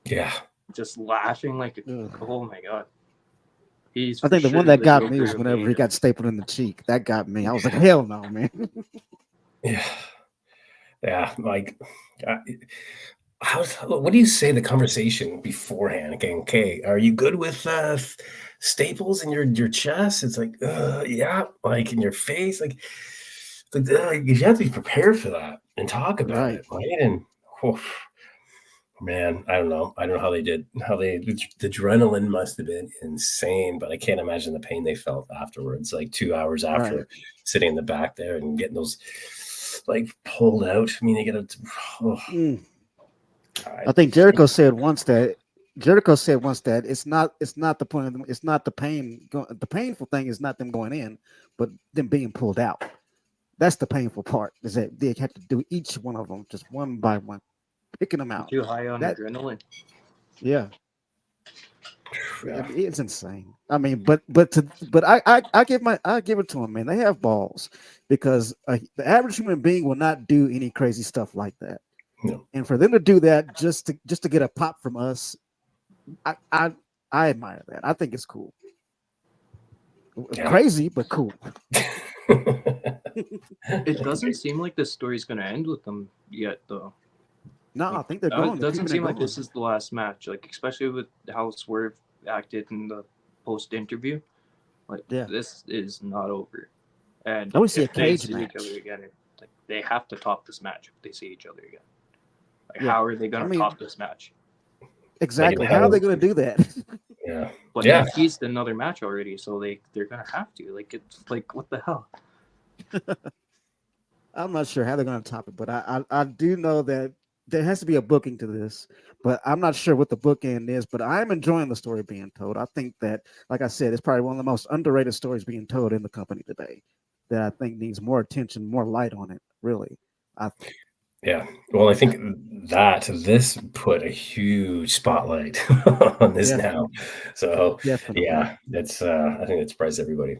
B: Yeah.
C: Just laughing like, oh my god.
A: I think the one that got me was whenever he got stapled in the cheek. That got me. I was like, hell no, man.
B: Yeah. Like, what do you say the conversation beforehand? Okay, are you good with staples in your chest? It's like, yeah, like in your face, like you have to be prepared for that and talk about it, right? And man, I don't know how they did. The adrenaline must have been insane, but I can't imagine the pain they felt afterwards. Like 2 hours after sitting in the back there and getting those like pulled out. I mean, they get
A: I think Jericho said once that it's not the point of them, it's not the pain. The painful thing is not them going in, but them being pulled out. That's the painful part, is that they have to do each one of them just one by one, picking them out.
C: Too high on adrenaline.
A: Yeah. It's insane. I mean, but I give it to them, man. They have balls, because the average human being will not do any crazy stuff like that.
B: No.
A: And for them to do that just to get a pop from us, I admire that. I think it's cool. Yeah. Crazy, but cool.
C: It doesn't seem like the story's going to end with them yet, though.
A: No, I think they're going.
C: It doesn't seem like this is the last match, like, especially with how Swerve acted in the post-interview. Like, this is not over. And
A: I would see a
C: cage
A: match.
C: Each other again, like, they have to top this match if they see each other again. Like, how are they going to top this match?
A: Exactly. How are they going to do that?
B: Yeah.
C: But they teased another match already, so they're going to have to. Like, it's like, what the hell?
A: I'm not sure how they're going to top it, but I do know that there has to be a booking to this, but I'm not sure what the bookend is. But I'm enjoying the story being told. I think that, like I said, it's probably one of the most underrated stories being told in the company today. That I think needs more attention, more light on it. Really, I think.
B: Yeah. Well, I think that this put a huge spotlight on this now.
A: Definitely,
B: So
A: definitely.
B: yeah, that's I think it surprised everybody.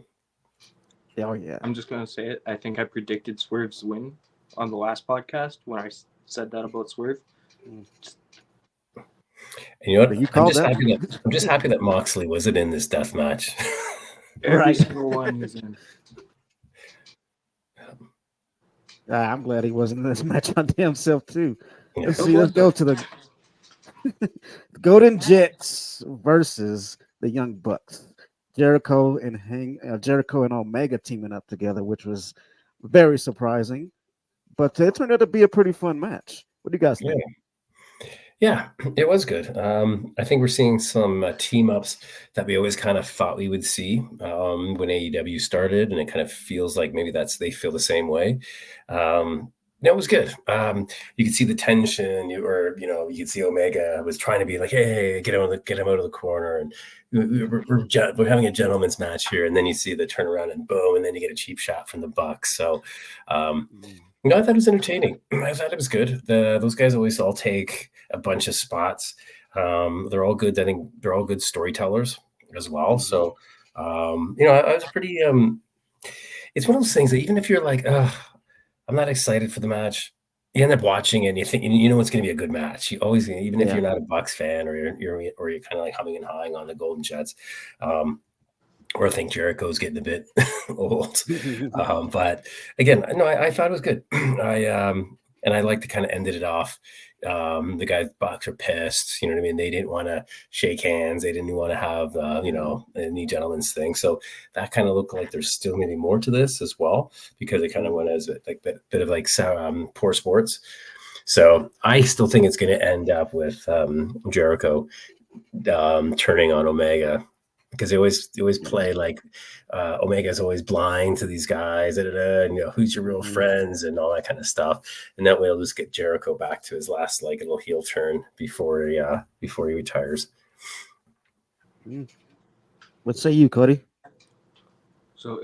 A: Oh yeah.
C: I'm just gonna say it. I think I predicted Swerve's win on the last podcast when I said that about Swerve.
A: Mm.
B: And you know
A: But
B: what?
A: you called that one.
B: I'm just happy that Moxley wasn't in this death match.
C: Every
A: Right.
C: single one he's in.
A: I'm glad he wasn't in this match on himself too.
B: Yeah.
A: Let's
C: No
A: see. Let's
C: blood
A: go
C: though.
A: to the Golden Jets versus the Young Bucks. Jericho and Omega teaming up together, which was very surprising. But it turned out to be a pretty fun match. What do you guys
B: Yeah.
A: think?
B: Yeah, it was good. I think we're seeing some team ups that we always kind of thought we would see when AEW started, and it kind of feels like maybe they feel the same way. No, it was good. You could see the tension, you could see Omega was trying to be like, "Hey, get him out of the corner," and we're having a gentleman's match here. And then you see the turnaround, and boom, and then you get a cheap shot from the Bucks. So, um,
A: Mm.
B: I thought it was entertaining. I thought it was good. Those guys always all take a bunch of spots. They're all good. I think they're all good storytellers as well.
A: Mhm.
B: So, I was pretty. It's one of those things that even if you're like, I'm not excited for the match, you end up watching it and you think you know it's going to be a good match. You always, even if
A: Yeah.
B: you're not a Bucks fan or you're kind of like humming and hawing on the Golden Jets, or I think Jericho's getting a bit old. But again, no, I thought it was good. And I like to kind of ended it off. The guys Bucks are pissed. You know what I mean? They didn't want to shake hands. They didn't want to have any gentleman's thing. So that kind of looked like there's still maybe more to this as well because it kind of went as like bit of like poor sports. So I still think it's going to end up with Jericho turning on Omega because they always play like Omega's always blind to these guys, and who's your real friends and all that kind of stuff. And that way, I'll just get Jericho back to his last like little heel turn before he retires.
A: What say you, Cody?
C: So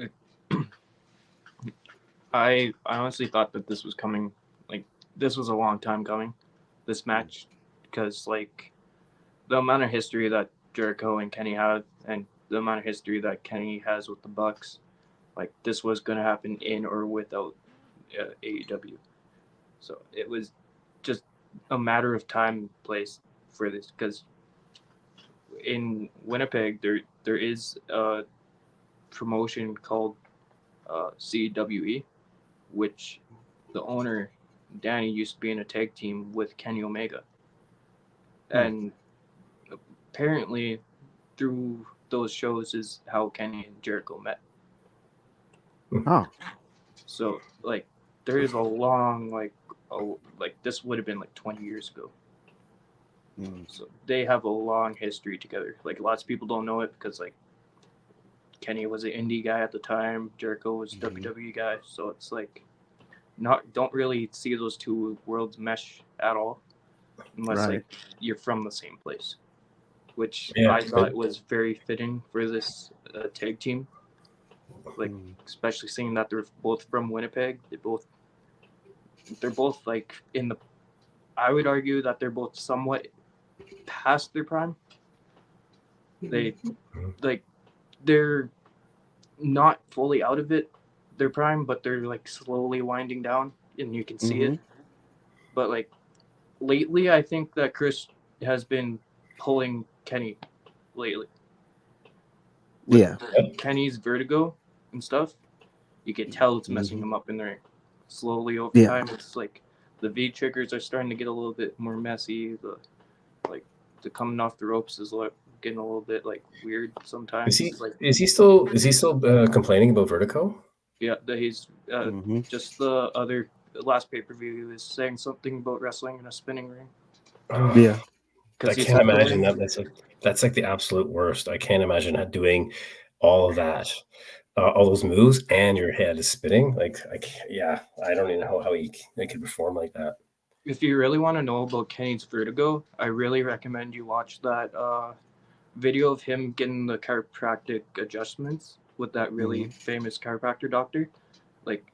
C: I honestly thought that this was coming. Like this was a long time coming. This match, because like the amount of history that Jericho and Kenny have, and the amount of history that Kenny has with the Bucks, like this was gonna happen in or without AEW. So it was just a matter of time and place for this because in Winnipeg there is a promotion called CWE, which the owner Danny used to be in a tag team with Kenny Omega, and apparently through those shows is how Kenny and Jericho met.
A: Oh.
C: So like there is a long like this would have been like 20 years ago. So they have a long history together. Like lots of people don't know it because like Kenny was an indie guy at the time, Jericho was WWE guy, so it's like don't really see those two worlds mesh at all unless like you're from the same place, which I thought was very fitting for this tag team. Like especially seeing that they're both from Winnipeg, they're both like in the. I would argue that they're both somewhat past their prime. They like they're not fully out of their prime, but they're like slowly winding down, and you can see it. But like lately, I think that Chris has been pulling Kenny lately. With Kenny's vertigo and stuff, you can tell it's messing him up in there. Slowly over time, it's like the V triggers are starting to get a little bit more messy. The coming off the ropes is getting a little bit like weird sometimes.
B: Is he still complaining about vertigo?
C: Yeah, he's just the last pay per view. He was saying something about wrestling in a spinning ring.
B: Yeah, I can't imagine that. That's like the absolute worst. I can't imagine doing all of that, all those moves, and your head is spinning. I don't even know how he could perform like that.
C: if you really want to know about Kenny's vertigo, I really recommend you watch that video of him getting the chiropractic adjustments with that really famous chiropractor doctor. Like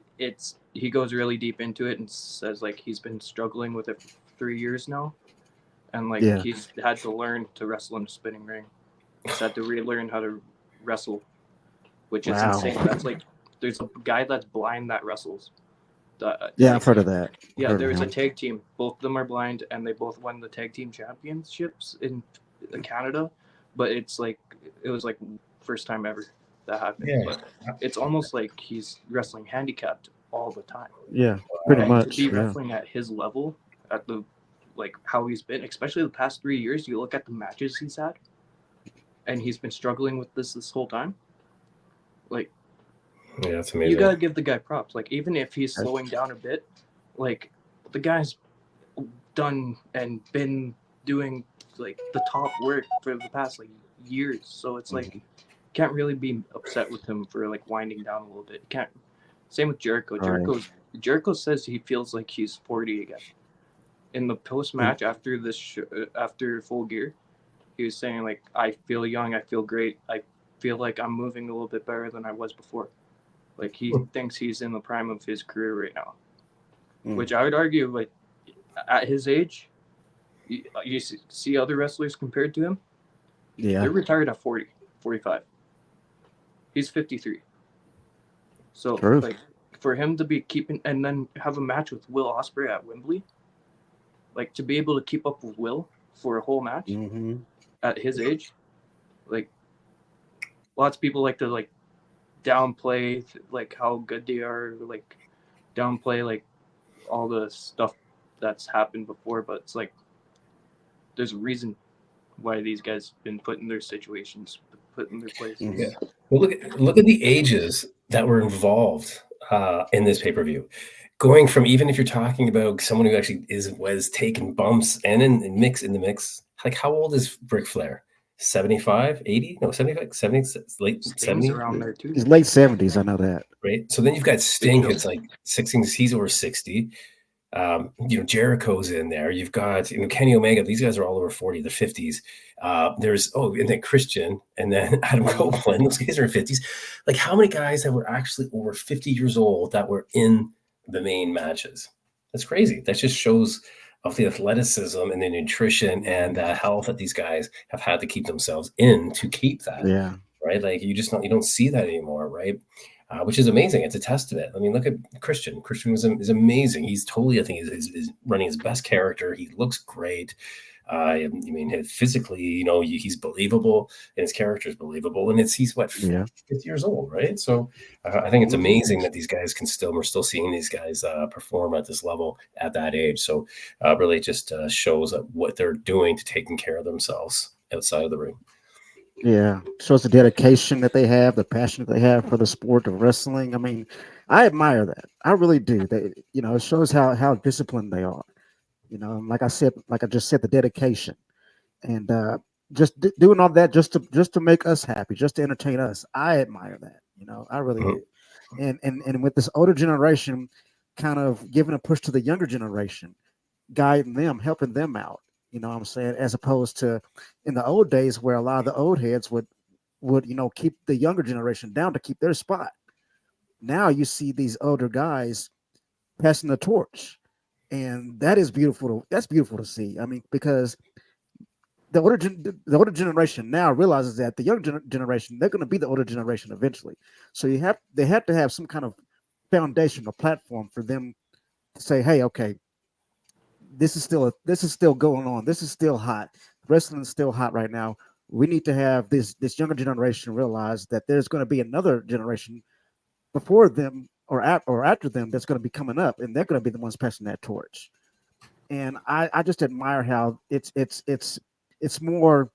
C: he goes really deep into it and says like he's been struggling with it for 3 years now, and like
A: Yeah.
C: he's had to learn to wrestle in a spinning ring. He's had to relearn how to wrestle, which is
A: Wow.
C: insane. That's like there's a guy that's blind that wrestles.
A: Yeah,
C: Like,
A: I've heard of that.
C: yeah,
A: Heard
C: there
A: of
C: was a
A: him.
C: tag team. Both of them are blind, and they both won the tag team championships in Canada. But it was like first time ever that happened.
B: Yeah.
C: But it's almost like he's wrestling handicapped all the time.
A: Yeah, pretty
C: And to
A: much.
C: be
A: Yeah.
C: wrestling at his level, at the like how he's been, especially the past 3 years, you look at the matches he's had, and he's been struggling with this whole time. Like,
B: Yeah, that's amazing.
C: you gotta give the guy props. Like, even if he's slowing down a bit, like the guy's done and been doing like the top work for the past like years. So it's like can't really be upset with him for like winding down a little bit. Can't. Same with Jericho.
A: Right.
C: Jericho says he feels like he's 40 again. In the post match after after Full Gear, he was saying like I feel young, I feel great, I feel like I'm moving a little bit better than I was before. Like he thinks he's in the prime of his career right now, which I would argue like at his age, you see other wrestlers compared to him,
A: Yeah.
C: they're retired at 40, 45. He's 53. So
A: True.
C: like for him to be keeping and then have a match with Will Ospreay at Wembley, like to be able to keep up with Will for a whole match at his age, like lots of people like to like downplay like how good they are, like downplay like all the stuff that's happened before, but it's like there's a reason why these guys been put in their situations, put in their places.
B: Yeah. Well, look at the ages that were involved in this pay-per-view. Going from, even if you're talking about someone who actually was taking bumps and in the mix, like how old is Ric Flair? 75, 80? No, 75, 70, late
C: Sting's
B: 70?
C: around there too.
A: He's late 70s. I know that.
B: Right. So then you've got Sting, who's like 60, he's over 60. Jericho's in there. You've got Kenny Omega. These guys are all over 40, the 50s. There's and then Christian, and then Adam Copeland. Those guys are in 50s. Like how many guys that were actually over 50 years old that were in the main matches? That's crazy. That just shows of the athleticism and the nutrition and the health that these guys have had to keep themselves in to keep that.
A: Yeah.
B: Right. Like you don't see that anymore. Right. Which is amazing. It's a testament. I mean, look at Christian. Christian is amazing. He's totally, I think, is running his best character. He looks great. I mean, physically, he's believable, and his character is believable. And he's what, 50 years old, right? So I think it's amazing that we're still seeing these guys perform at this level at that age. So really just shows what they're doing to taking care of themselves outside of the ring.
A: Yeah, shows the dedication that they have, the passion that they have for the sport of wrestling. I mean, I admire that. I really do. It shows how disciplined they are. And like I just said, the dedication and just doing all that just to make us happy, just to entertain us. I admire that. I really do. And with this older generation, kind of giving a push to the younger generation, guiding them, helping them out. You know what I'm saying? As opposed to in the old days where a lot of the old heads would keep the younger generation down to keep their spot. Now you see these older guys passing the torch, and that is beautiful. That's beautiful to see. I mean, because the older generation now realizes that the younger generation, they're going to be the older generation eventually. So they have to have some kind of foundation or platform for them to say, hey, okay, this is still going on. This is still hot. Wrestling is still hot right now. We need to have this younger generation realize that there's going to be another generation before them or after them that's going to be coming up, and they're going to be the ones passing that torch. And I just admire how it's more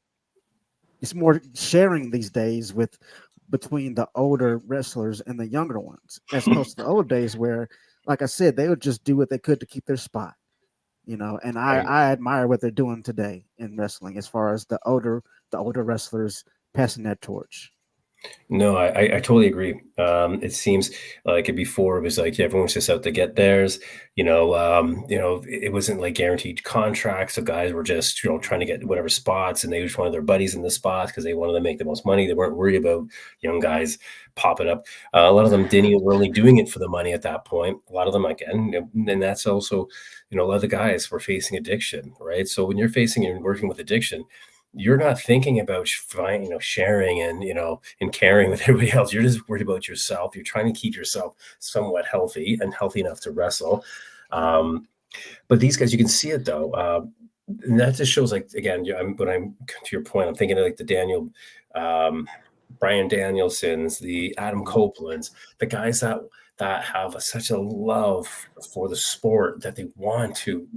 A: sharing these days between the older wrestlers and the younger ones, as opposed to the old days where, like I said, they would just do what they could to keep their spot. And I admire what they're doing today in wrestling as far as the older wrestlers passing that torch.
B: No, I totally agree. It seems like before it was like everyone was just out to get theirs. It wasn't like guaranteed contracts. So guys were just trying to get whatever spots, and they just wanted their buddies in the spots because they wanted to make the most money. They weren't worried about young guys popping up. A lot of them didn't were only doing it for the money at that point. A lot of them again, and that's also a lot of the guys were facing addiction, right? So when you're facing and working with addiction, you're not thinking about sharing and caring with everybody else. You're just worried about yourself. You're trying to keep yourself somewhat healthy and healthy enough to wrestle. But these guys, you can see it though. And that just shows, like, again, when I'm to your point, I'm thinking of like the Brian Danielsons, the Adam Copelands, the guys that have such a love for the sport that they want to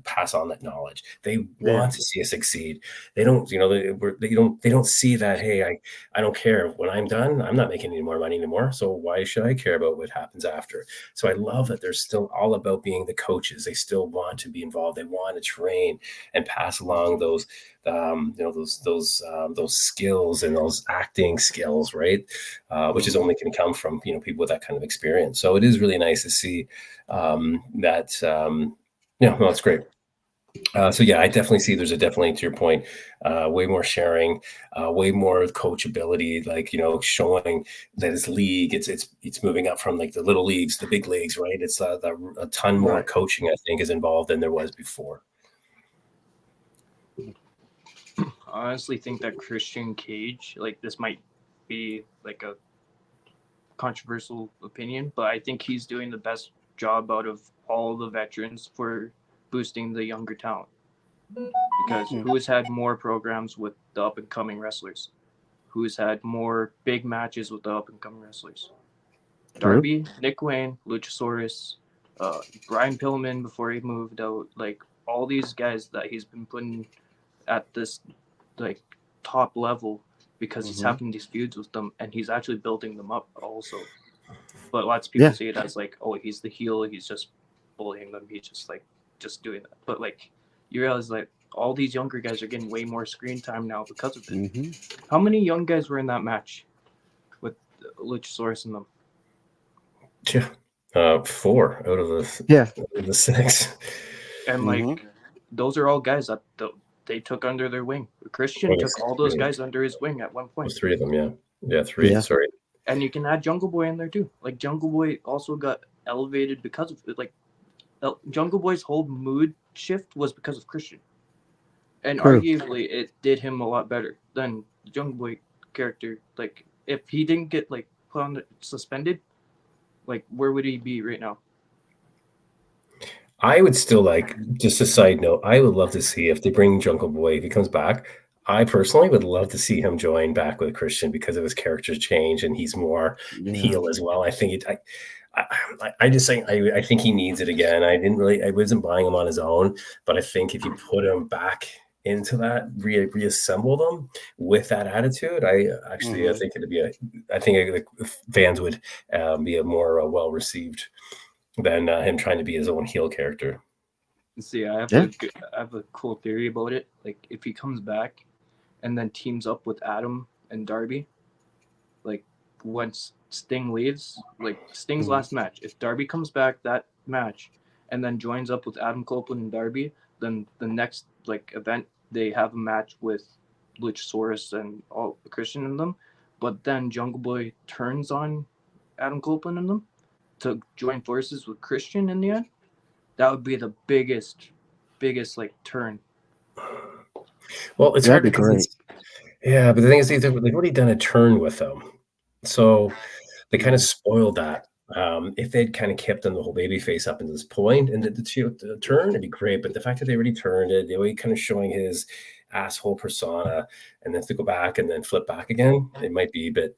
B: pass on that knowledge. They want to see us succeed. They don't, they don't see that. Hey, I don't care when I'm done. I'm not making any more money anymore. So why should I care about what happens after? So I love that they're still all about being the coaches. They still want to be involved. They want to train and pass along those skills and those acting skills, right? Which is only can come from people with that kind of experience. So it is really nice to see that. No, it's great. So yeah, I definitely see there's definitely, to your point, way more sharing, way more coachability, like showing that this league it's moving up from like the little leagues, the big leagues, right? It's a ton more coaching, I think, is involved than there was before.
C: I honestly think that Christian Cage, like, this might be like a controversial opinion, but I think he's doing the best job out of all the veterans for boosting the younger talent. Because who's had more programs with the up and coming wrestlers? Who's had more big matches with the up and coming wrestlers? Darby, Nick Wayne, Luchasaurus, Brian Pillman before he moved out, like all these guys that he's been putting at this like top level because he's having these feuds with them and he's actually building them up also. But lots of people see it as like, oh, he's the heel, he's just bullying them, he's just doing that. But like you realize like all these younger guys are getting way more screen time now because of it. How many young guys were in that match with Luchasaurus and them?
B: Yeah, 4 out of the 6.
C: And like those are all guys that they took under their wing. Christian took all those guys under his wing at one point.
B: 3 of them, yeah, 3. Yeah. Sorry.
C: And you can add Jungle Boy in there too. Like Jungle Boy also got elevated because of it. Like Jungle Boy's whole mood shift was because of Christian, and arguably it did him a lot better than the Jungle Boy character. Like if he didn't get like put on suspended, like where would he be right now?
B: I would still like, just a side note, I would love to see if they bring Jungle Boy, if he comes back. I personally would love to see him join back with Christian because of his character's change and he's more heel as well. I think I think he needs it again. I wasn't buying him on his own, but I think if you put him back into that, reassemble them with that attitude, I think it'd be I think fans would be a more well received than him trying to be his own heel character.
C: See, I have a cool theory about it. Like if he comes back and then teams up with Adam and Darby, like once Sting leaves, like Sting's last match, if Darby comes back that match and then joins up with Adam Copeland and Darby, then the next like event they have a match with Luchasaurus and all Christian in them, but then Jungle Boy turns on Adam Copeland and them to join forces with Christian in the end. That would be the biggest like turn.
B: Well, it's hard because but the thing is they've already done a turn with them, so they kind of spoiled that. If they'd kind of kept them the whole baby face up to this point and the turn, it'd be great. But the fact that they already turned it, they already kind of showing his asshole persona, and then to go back and then flip back again, it might be a bit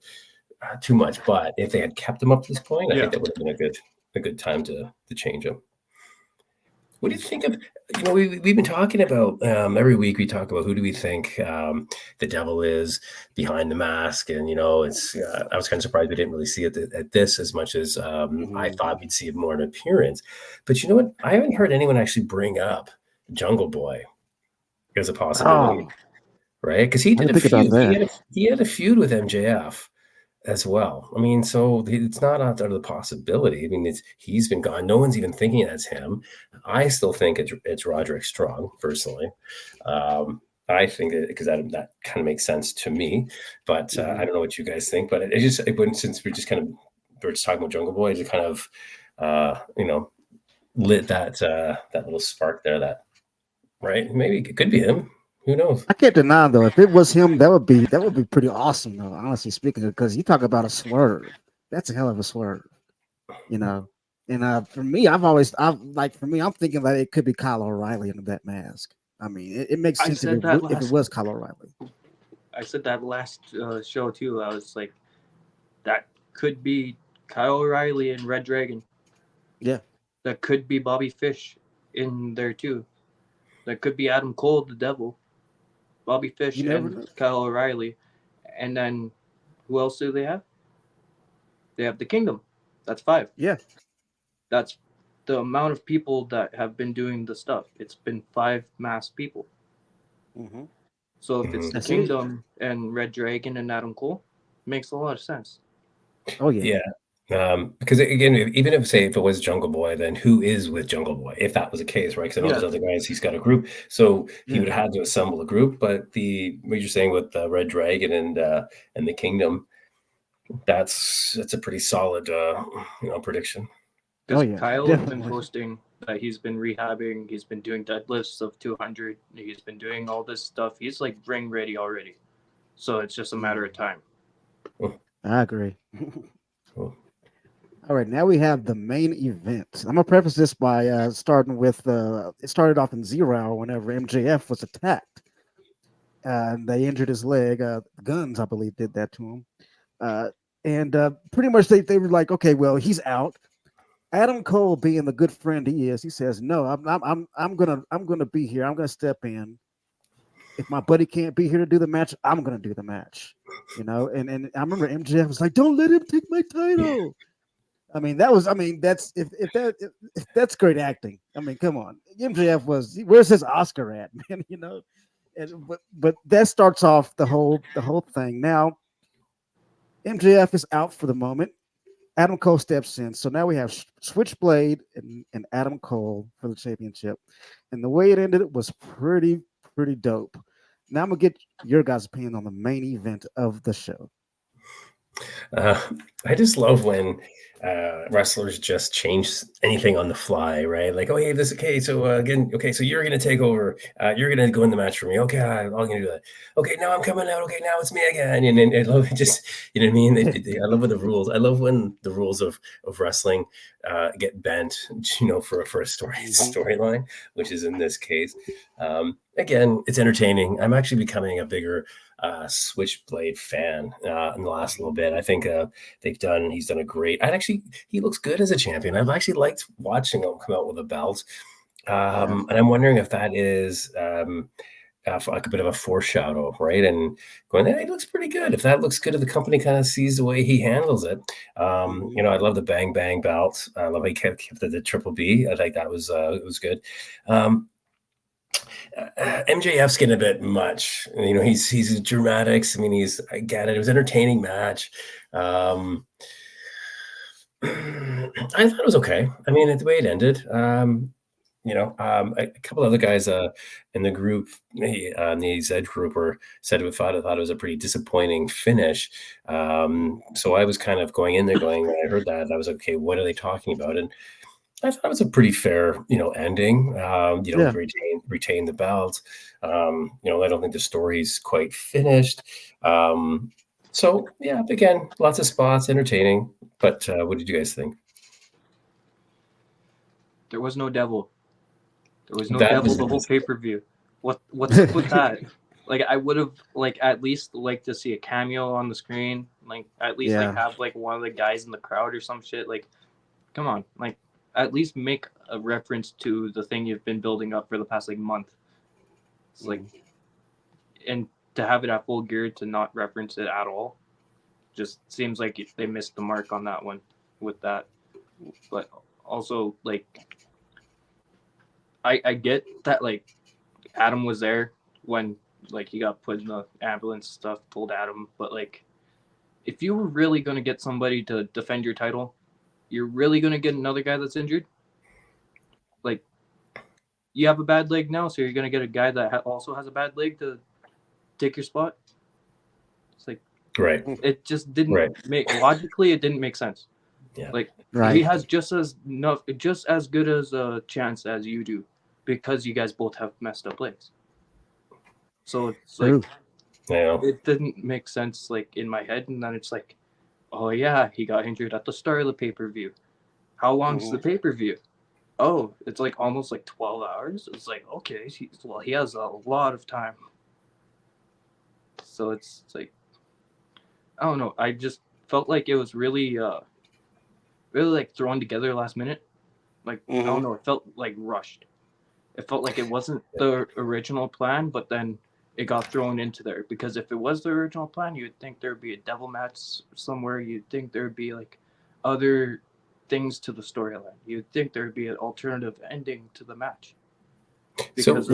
B: too much. But if they had kept him up to this point, I think that would have been a good time to change him. What do you think of, we've been talking about, every week we talk about who do we think the devil is behind the mask. And, it's, I was kind of surprised we didn't really see it at this as much as I thought we'd see it more in appearance. But you know what? I haven't heard anyone actually bring up Jungle Boy as a possibility, right? Because he did a feud. He had a feud with MJF. as well. I mean, so it's not out of the possibility. I mean, he's been gone. No one's even thinking that's him. I still think it's Roderick Strong personally. I think because that kind of makes sense to me, but I don't know what you guys think. But it wouldn't, since we're just talking about Jungle Boy, it kind of lit that little spark there. That right, maybe it could be him. Who knows?
A: I can't deny though, if it was him, that would be pretty awesome though. Honestly speaking, because you talk about a swerve, that's a hell of a swerve, you know. And for me, I'm thinking that it could be Kyle O'Reilly under that mask. I mean, it makes
C: I
A: sense
C: said that
A: if it
C: last.
A: was Kyle O'Reilly.
C: I said that last show too. I was like, that could be Kyle O'Reilly and Red Dragon.
A: Yeah,
C: That could be Bobby Fish in there too. That could be Adam Cole, the Devil, Bobby Fish,
A: you never
C: and
A: know.
C: Kyle O'Reilly. And then who else do they have? They have the Kingdom. That's 5.
A: Yeah,
C: That's the amount of people that have been doing the stuff. It's been 5 masked people.
A: hmm
C: So if it's
B: Mhm.
C: the
A: that's it.
C: Kingdom and Red Dragon and Adam Cole, makes a lot of sense.
A: Oh yeah,
B: Yeah. Because again, even if say if it was Jungle Boy, then who is with Jungle Boy? If that was the case, right? Because I know
C: Yeah.
B: there's other guys. He's got a group, so he would
A: yeah.
B: have had to assemble a group. But what you're saying with Red Dragon and the Kingdom, that's a pretty solid prediction.
A: Oh
C: Because
A: yeah,
C: Kyle has been
A: definitely.
C: posting that he's been rehabbing, he's been doing deadlifts of 200, he's been doing all this stuff. He's like ring ready already. So it's just a matter of time.
A: I agree.
B: Cool.
A: All right, now we have the main event. I'm gonna preface this by starting with it started off in 0 hour whenever MJF was attacked. And they injured his leg. Guns, I believe, did that to him. And pretty much they were like, okay, well, he's out. Adam Cole, being the good friend he is, he says, no, I'm gonna be here. I'm gonna step in. If my buddy can't be here to do the match, I'm gonna do the match. And I remember MJF was like, don't let him take my title. That's if that's great acting. I mean, come on, MJF where's his Oscar at, man? But that starts off the whole thing. Now MJF is out for the moment. Adam Cole steps in, so now we have Switchblade and Adam Cole for the championship, and the way it ended was pretty dope. Now I'm gonna get your guys' opinion on the main event of the show.
B: Uh, I just love when wrestlers just change anything on the fly, right? Like, oh, hey, this okay. So again, okay, so you're gonna take over. You're gonna go in the match for me. Okay, I'm gonna do that. Okay, now I'm coming out. Okay, now it's me again. And I love it. Just you know what I mean. I love when the rules. I love when the rules of wrestling get bent. For a storyline, which is in this case. Again, it's entertaining. I'm actually becoming a bigger Switchblade fan in the last little bit. I think he's done a great. He looks good as a champion. I've actually liked watching him come out with a belt.
A: Yeah.
B: And I'm wondering if that is for like a bit of a foreshadow, right? And going, hey, he looks pretty good. If that looks good, if the company kind of sees the way he handles it, I love the bang bang belt. I love how he kept the triple B. I think that was it was good. MJF's getting a bit much. He's dramatics. I mean, I get it. It was an entertaining match. I thought it was okay. I mean, the way it ended. A couple other guys in the group, in the AEZ group, I thought it was a pretty disappointing finish. So I was kind of going in there, when I heard that, I was like, okay, what are they talking about? And I thought it was a pretty fair, ending.
A: Yeah.
B: Retain the belt. I don't think the story's quite finished. So yeah, again, lots of spots, entertaining. But what did you guys think?
C: There was no devil. There was no
B: That
C: devil
B: was
C: the whole pay-per-view. What's up with that? Like I would have at least liked to see a cameo on the screen. Like at least
A: Yeah.
C: have one of the guys in the crowd or some shit. Like, come on, at least make a reference to the thing you've been building up for the past month. It's and to have it at Full Gear to not reference it at all, just seems like they missed the mark on that one with that. But also I get that Adam was there when he got put in the ambulance and stuff, told Adam, but if you were really going to get somebody to defend your title, you're really going to get another guy that's injured. Like, you have a bad leg now, so you're going to get a guy that also has a bad leg to take your spot. It's like,
B: right.
C: it just didn't
B: Right.
C: make logically. It didn't make sense.
B: Yeah.
C: Like,
A: Right.
C: he has just as good as a chance as you do, because you guys both have messed up legs. So it's like,
A: True.
B: Yeah.
C: it didn't make sense like in my head, and then it's like, oh yeah, he got injured at the start of the pay-per-view. How long's the pay-per-view? Oh, it's like almost like 12 hours. It's like, okay, he has a lot of time. So it's like, I don't know. I just felt like it was really like thrown together last minute. Like, I don't know. It felt like rushed. It felt like it wasn't the original plan, but then it got thrown into there. Because if it was the original plan, you'd think there'd be a devil match somewhere. You'd think there'd be like other things to the storyline. You'd think there'd be an alternative ending to the match. Because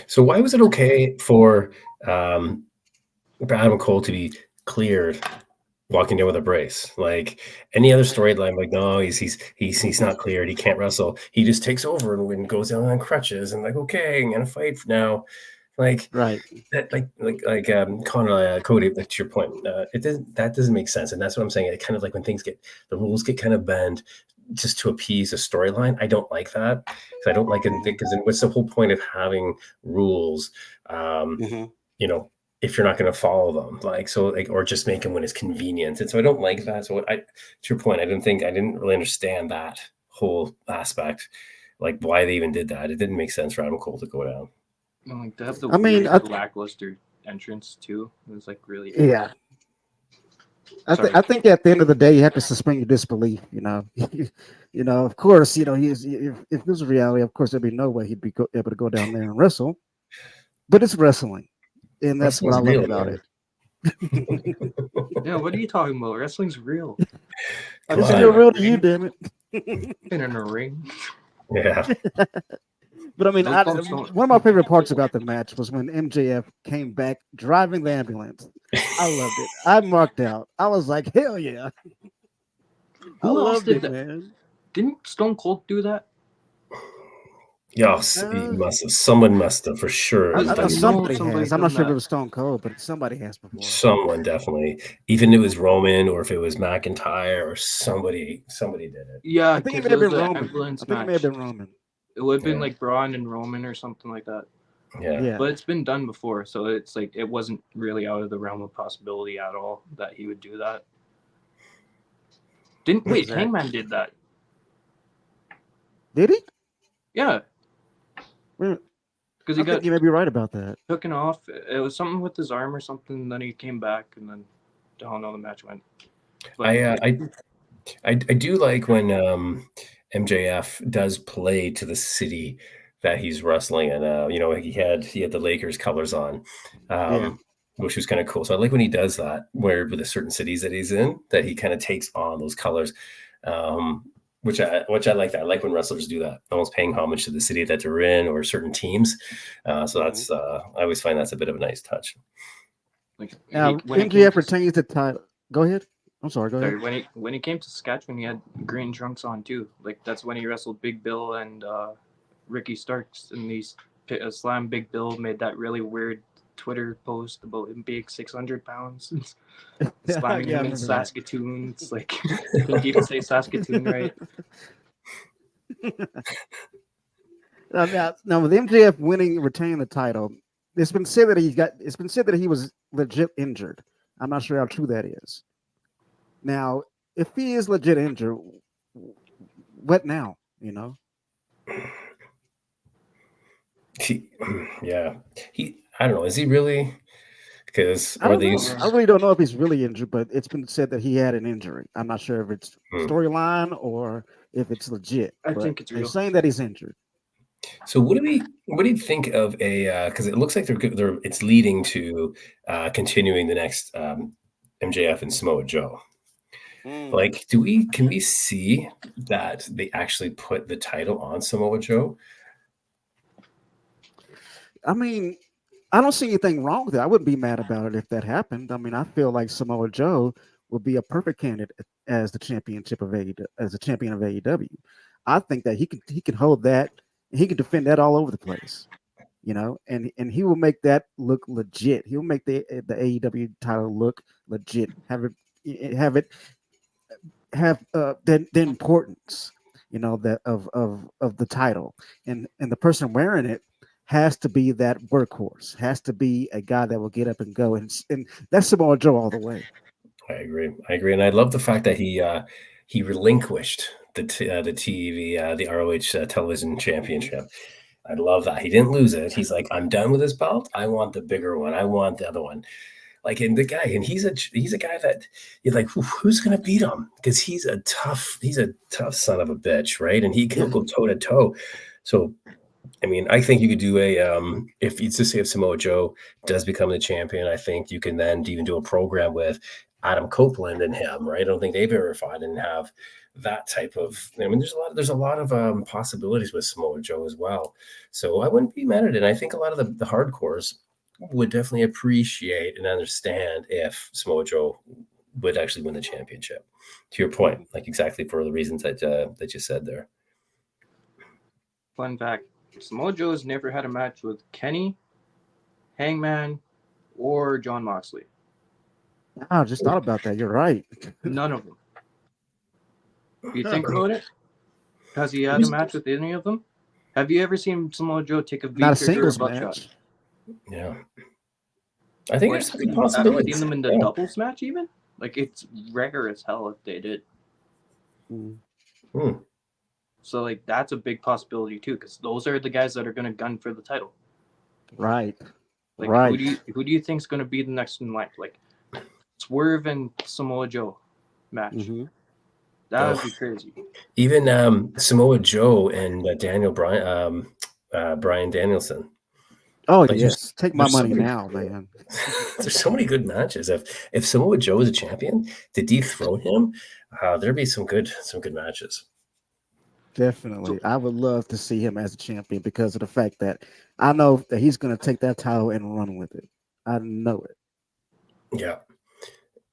B: So why was it okay for Adam Cole to be cleared walking down with a brace? Like any other storyline, like no, he's not cleared, he can't wrestle. He just takes over and goes down on crutches and like, okay, I'm gonna fight now. Like
A: Right.
B: that, like Connor, Cody. Like to your point, that doesn't make sense, and that's what I'm saying. It kind of like when things get the rules get kind of bent just to appease a storyline. I don't like that because I don't like it because what's the whole point of having rules? You know, if you're not going to follow them, like so, like or just make them when it's convenient. And so I don't like that. So to your point, I didn't really understand that whole aspect, like why they even did that. It didn't make sense for Adam Cole to go down.
C: Like, they have the lackluster entrance too. It was like really
A: I think at the end of the day, you have to suspend your disbelief. You know, of course, if this was reality, of course, there'd be no way he'd be able to go down there and wrestle. But it's wrestling, and that's what I love about it.
C: Yeah, what are you talking about? Wrestling's real.
A: It's real to you, damn it.
C: Been in a ring.
B: Yeah.
A: But I mean, one of my favorite parts about the match was when MJF came back driving the ambulance. I loved it. I marked out. I was like, hell yeah. I loved it, man.
C: Didn't Stone Cold do that?
B: Yes, someone must have for sure.
A: Somebody has. I'm not sure if it was Stone Cold, but somebody has before.
B: Someone definitely. Even if it was Roman or if it was McIntyre or somebody did it.
C: Yeah,
A: I think it may have been Roman.
C: It would have been like Braun and Roman or something like that.
B: Yeah.
C: But it's been done before, so it's like it wasn't really out of the realm of possibility at all that he would do that. Hangman did that.
A: Did he?
C: Yeah.
A: Because think you may be right about that.
C: Hooking off. It was something with his arm or something, and then he came back, and then I don't know, the match went.
B: But, I do like when MJF does play to the city that he's wrestling in. He had the Lakers colors on, which was kind of cool. So I like when he does that, where with the certain cities that he's in, that he kind of takes on those colors, which I like that. I like when wrestlers do that, almost paying homage to the city that they're in or certain teams. So that's I always find that's a bit of a nice touch.
C: Like
A: MJF retains the title. Go ahead. I'm sorry. Go ahead.
C: When he came to Saskatchewan, he had green trunks on too. Like that's when he wrestled Big Bill and Ricky Starks, and these Slam. Big Bill made that really weird Twitter post about him being 600 pounds, slamming him in Saskatoon. It's like, couldn't even say Saskatoon right.
A: Now with MJF retaining the title, it's been said that he was legit injured. I'm not sure how true that is. Now, if he is legit injured, what now?
B: I don't know. Is he really? Because
A: I really don't know if he's really injured, but it's been said that he had an injury. I'm not sure if it's storyline or if it's legit.
C: I think it's real.
A: They're saying that he's injured.
B: So what do you think of a? Because it looks like it's leading to continuing the next MJF and Samoa Joe. Like, can we see that they actually put the title on Samoa Joe?
A: I mean, I don't see anything wrong with it. I wouldn't be mad about it if that happened. I mean, I feel like Samoa Joe would be a perfect candidate as the championship of AEW, as a champion of AEW. I think that he can hold that, and he can defend that all over the place. And he will make that look legit. He'll make the AEW title look legit. The importance, that of the title, and the person wearing it has to be that workhorse, has to be a guy that will get up and go, and that's Samoa Joe all the way.
B: I agree, and I love the fact that he relinquished the TV the ROH television championship. I love that he didn't lose it. He's like, I'm done with this belt. I want the bigger one. I want the other one. Like, and he's a guy that you're like, who's gonna beat him? Because he's a tough son of a bitch, right? And he'll go toe to toe. So, I mean, I think you could do if you just say if Samoa Joe does become the champion, I think you can then even do a program with Adam Copeland and him, right? I don't think they've ever fought and have that type of. I mean, there's a lot of possibilities with Samoa Joe as well. So I wouldn't be mad at it. And I think a lot of the hardcores would definitely appreciate and understand if Samoa Joe would actually win the championship. To your point, like exactly for the reasons that you said there.
C: Fun fact: Samoa Joe has never had a match with Kenny, Hangman, or John Moxley.
A: I just thought about that. You're right.
C: None of them. You think about it? Has he had a match with any of them? Have you ever seen Samoa Joe take a
A: Not a
C: V-trigger or
A: singles
C: buckshot?
A: match.
B: Yeah. I think there's some possibilities.
C: Have you seen them in the doubles match even? Like, it's rare as hell if they did. So, like, that's a big possibility too, because those are the guys that are going to gun for the title.
A: Right.
C: Like,
A: right.
C: Who do you think is going to be the next in line? Like, Swerve and Samoa Joe match.
A: Mm-hmm.
C: That would be crazy.
B: Even Samoa Joe and Brian Danielson.
A: Oh, like, yes. Take my money now, man.
B: There's so many good matches. If Samoa Joe is a champion, to dethrone him, there'd be some good matches.
A: Definitely. I would love to see him as a champion because of the fact that I know that he's going to take that title and run with it. I know it.
B: Yeah.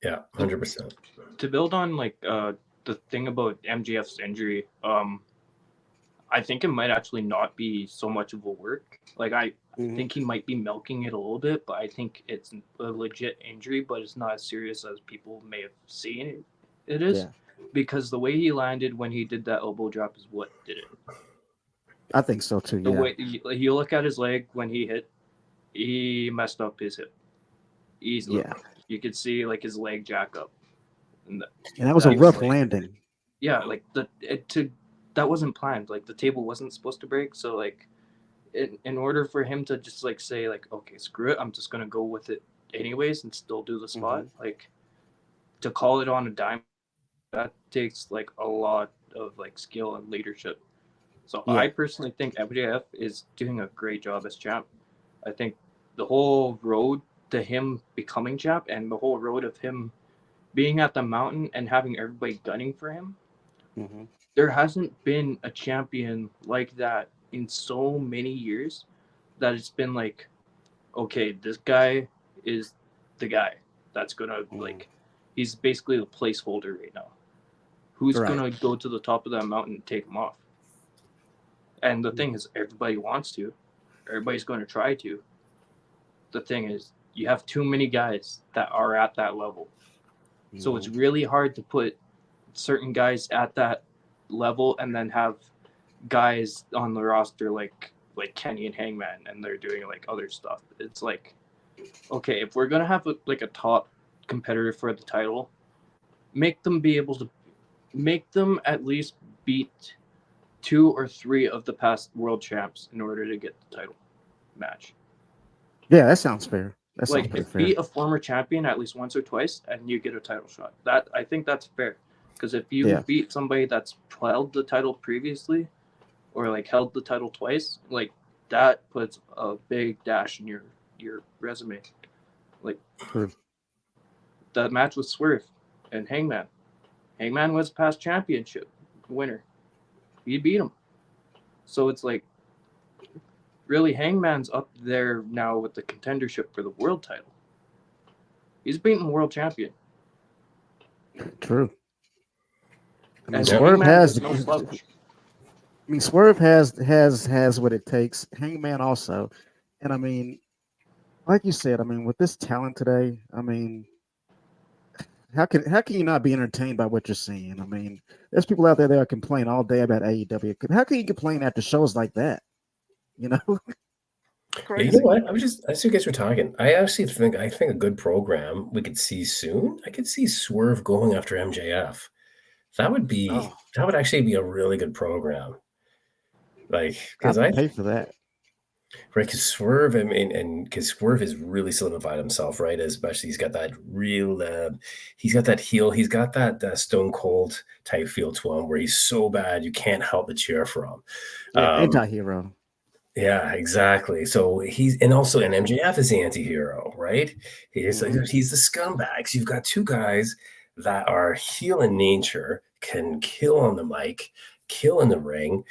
B: Yeah, 100%.
C: To build on like the thing about MJF's injury, I think it might actually not be so much of a work. Like I think he might be milking it a little bit, but I think it's a legit injury, but it's not as serious as people may have seen it is. Yeah. Because the way he landed when he did that elbow drop is what did it.
A: I think so too.
C: The way you look at his leg when he hit, he messed up his hip easily. Yeah. You could see like his leg jack up,
A: and that was a rough landing.
C: Yeah, like that wasn't planned. Like the table wasn't supposed to break. So like, in order for him to just like say like, okay, screw it, I'm just gonna go with it anyways and still do the spot. Like to call it on a dime, that takes like a lot of like skill and leadership. So I personally think MJF is doing a great job as champ. I think the whole road to him becoming champ and the whole road of him being at the mountain and having everybody gunning for him, there hasn't been a champion like that in so many years that it's been like, okay, this guy is the guy that's gonna like, he's basically the placeholder right now. Who's gonna go to the top of that mountain and take him off? And the thing is, everybody wants to. Everybody's going to try to. The thing is, you have too many guys that are at that level. So it's really hard to put certain guys at that level and then have guys on the roster like Kenny and Hangman, and they're doing like other stuff. It's like, okay, if we're going to have like a top competitor for the title, make them at least beat 2 or 3 of the past world champs in order to get the title match.
A: Yeah, that sounds fair. That sounds
C: like
A: fair.
C: Beat a former champion at least once or twice, and you get a title shot. That I think that's fair, because if you beat somebody that's held the title previously, or like held the title twice, like that puts a big dash in your resume. Like that match with Swerve and Hangman. Hangman was past championship winner. You beat him. So it's like really, Hangman's up there now with the contendership for the world title. He's beaten world champion.
A: True. I mean,
C: And
B: Yeah.
A: Swerve
C: Hangman
A: has
C: is no slouch.
A: I mean, Swerve has what it takes. Hangman also, and I mean, like you said, I mean, with this talent today, I mean, how can you not be entertained by what you're seeing? I mean, there's people out there that complain all day about AEW. How can you complain after shows like that? You know,
B: Yeah, you know
A: crazy.
B: what? As you guys were talking, I think a good program we could see soon. I could see Swerve going after MJF.
A: Oh,
B: That would actually be a really good program. Like, because
A: I'd
B: I
A: pay for that.
B: right, because Swerve, I mean, and because Swerve has really solidified himself, right? Especially he's got that heel, he's got that Stone Cold type feel to him, where he's so bad you can't help but cheer for him.
A: Yeah,
B: Um,
A: anti-hero.
B: yeah, exactly. So and MJF is the anti-hero, right?
A: Hmm.
B: He's the scumbags. You've got two guys that are heel in nature, can kill on the mic, kill in the ring.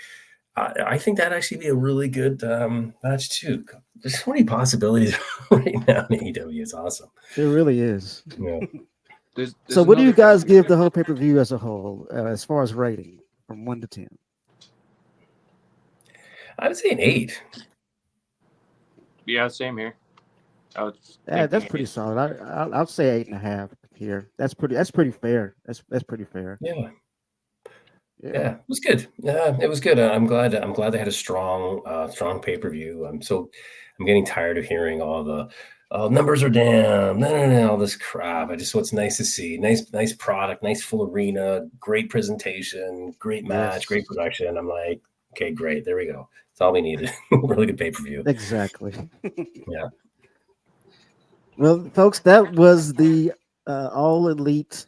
B: I think that'd actually be a really good match too. There's so many possibilities right now in AEW. It's awesome.
A: It really is.
B: Yeah,
C: There's
A: So, what do
C: another
A: you guys
C: guy.
A: give the whole pay-per-view as a whole, as far as rating, from 1 to 10?
B: I would say an 8.
C: Yeah, same here. I was
A: Yeah, that's
C: thinking
A: pretty
C: it.
A: solid. I'll say 8.5 here. That's pretty fair. That's pretty fair.
B: Yeah,
A: Yeah.
B: yeah, it was good. Yeah, it was good. I'm glad they had a strong pay per view. I'm getting tired of hearing all the numbers are down, no, all this crap. What's nice to see, nice product, nice full arena, great presentation, great match,
A: Yes.
B: great production. I'm like, okay, great, there we go. That's all we needed. Really good pay per view.
A: Exactly.
B: Yeah.
A: Well, folks, that was the All Elite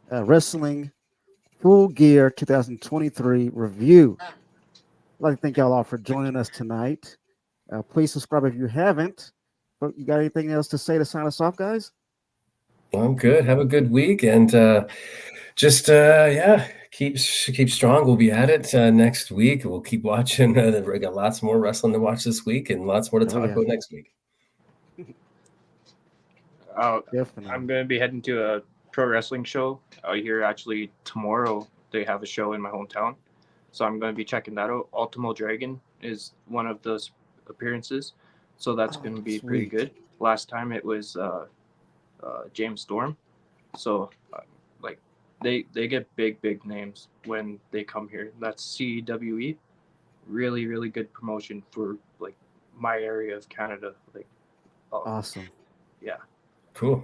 A: Wrestling Full Gear 2023 review. I'd like to thank y'all all for joining us tonight. Please subscribe if you haven't. But you got anything else to say to sign us off, guys?
B: I'm good. Have a good week, and yeah, keep strong. We'll be at it next week. We'll keep watching. We got lots more wrestling to watch this week, and lots more to
A: Oh
B: talk
A: yeah,
B: about next week.
A: definitely.
C: I'm going to be heading to a pro wrestling show out here. Actually, tomorrow they have a show in my hometown, so I'm going to be checking that out. Ultimo Dragon is one of those appearances, so that's
A: Oh,
C: going to be pretty
A: sweet.
C: good. Last time it was James Storm, so like they get big names when they come here. That's CWE, really good promotion for like my area of Canada. Like,
A: Awesome.
C: yeah.
B: Cool.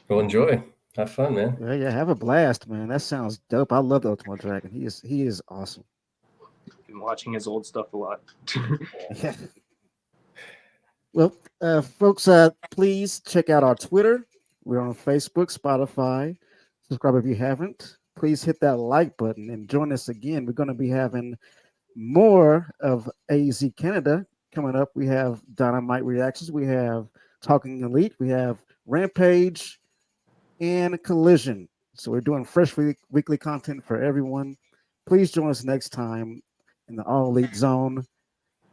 B: Well, enjoy. Have fun, man.
A: Yeah, yeah. Have a blast, man. That sounds dope. I love the Ultimate Dragon. He is awesome.
C: Been watching his old stuff a lot.
A: Yeah. Well, folks, please check out our Twitter. We're on Facebook, Spotify. Subscribe if you haven't. Please hit that like button and join us again. We're going to be having more of AEZ Canada coming up. We have Dynamite Reactions. We have Talking Elite. We have Rampage and Collision. So we're doing fresh weekly content for everyone. Please join us next time in the All Elite Zone.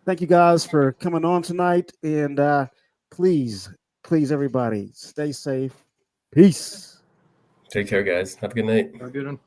A: Thank you guys for coming on tonight. And please, everybody, stay safe. Peace.
B: Take care, guys. Have a good night.
C: Have a good one.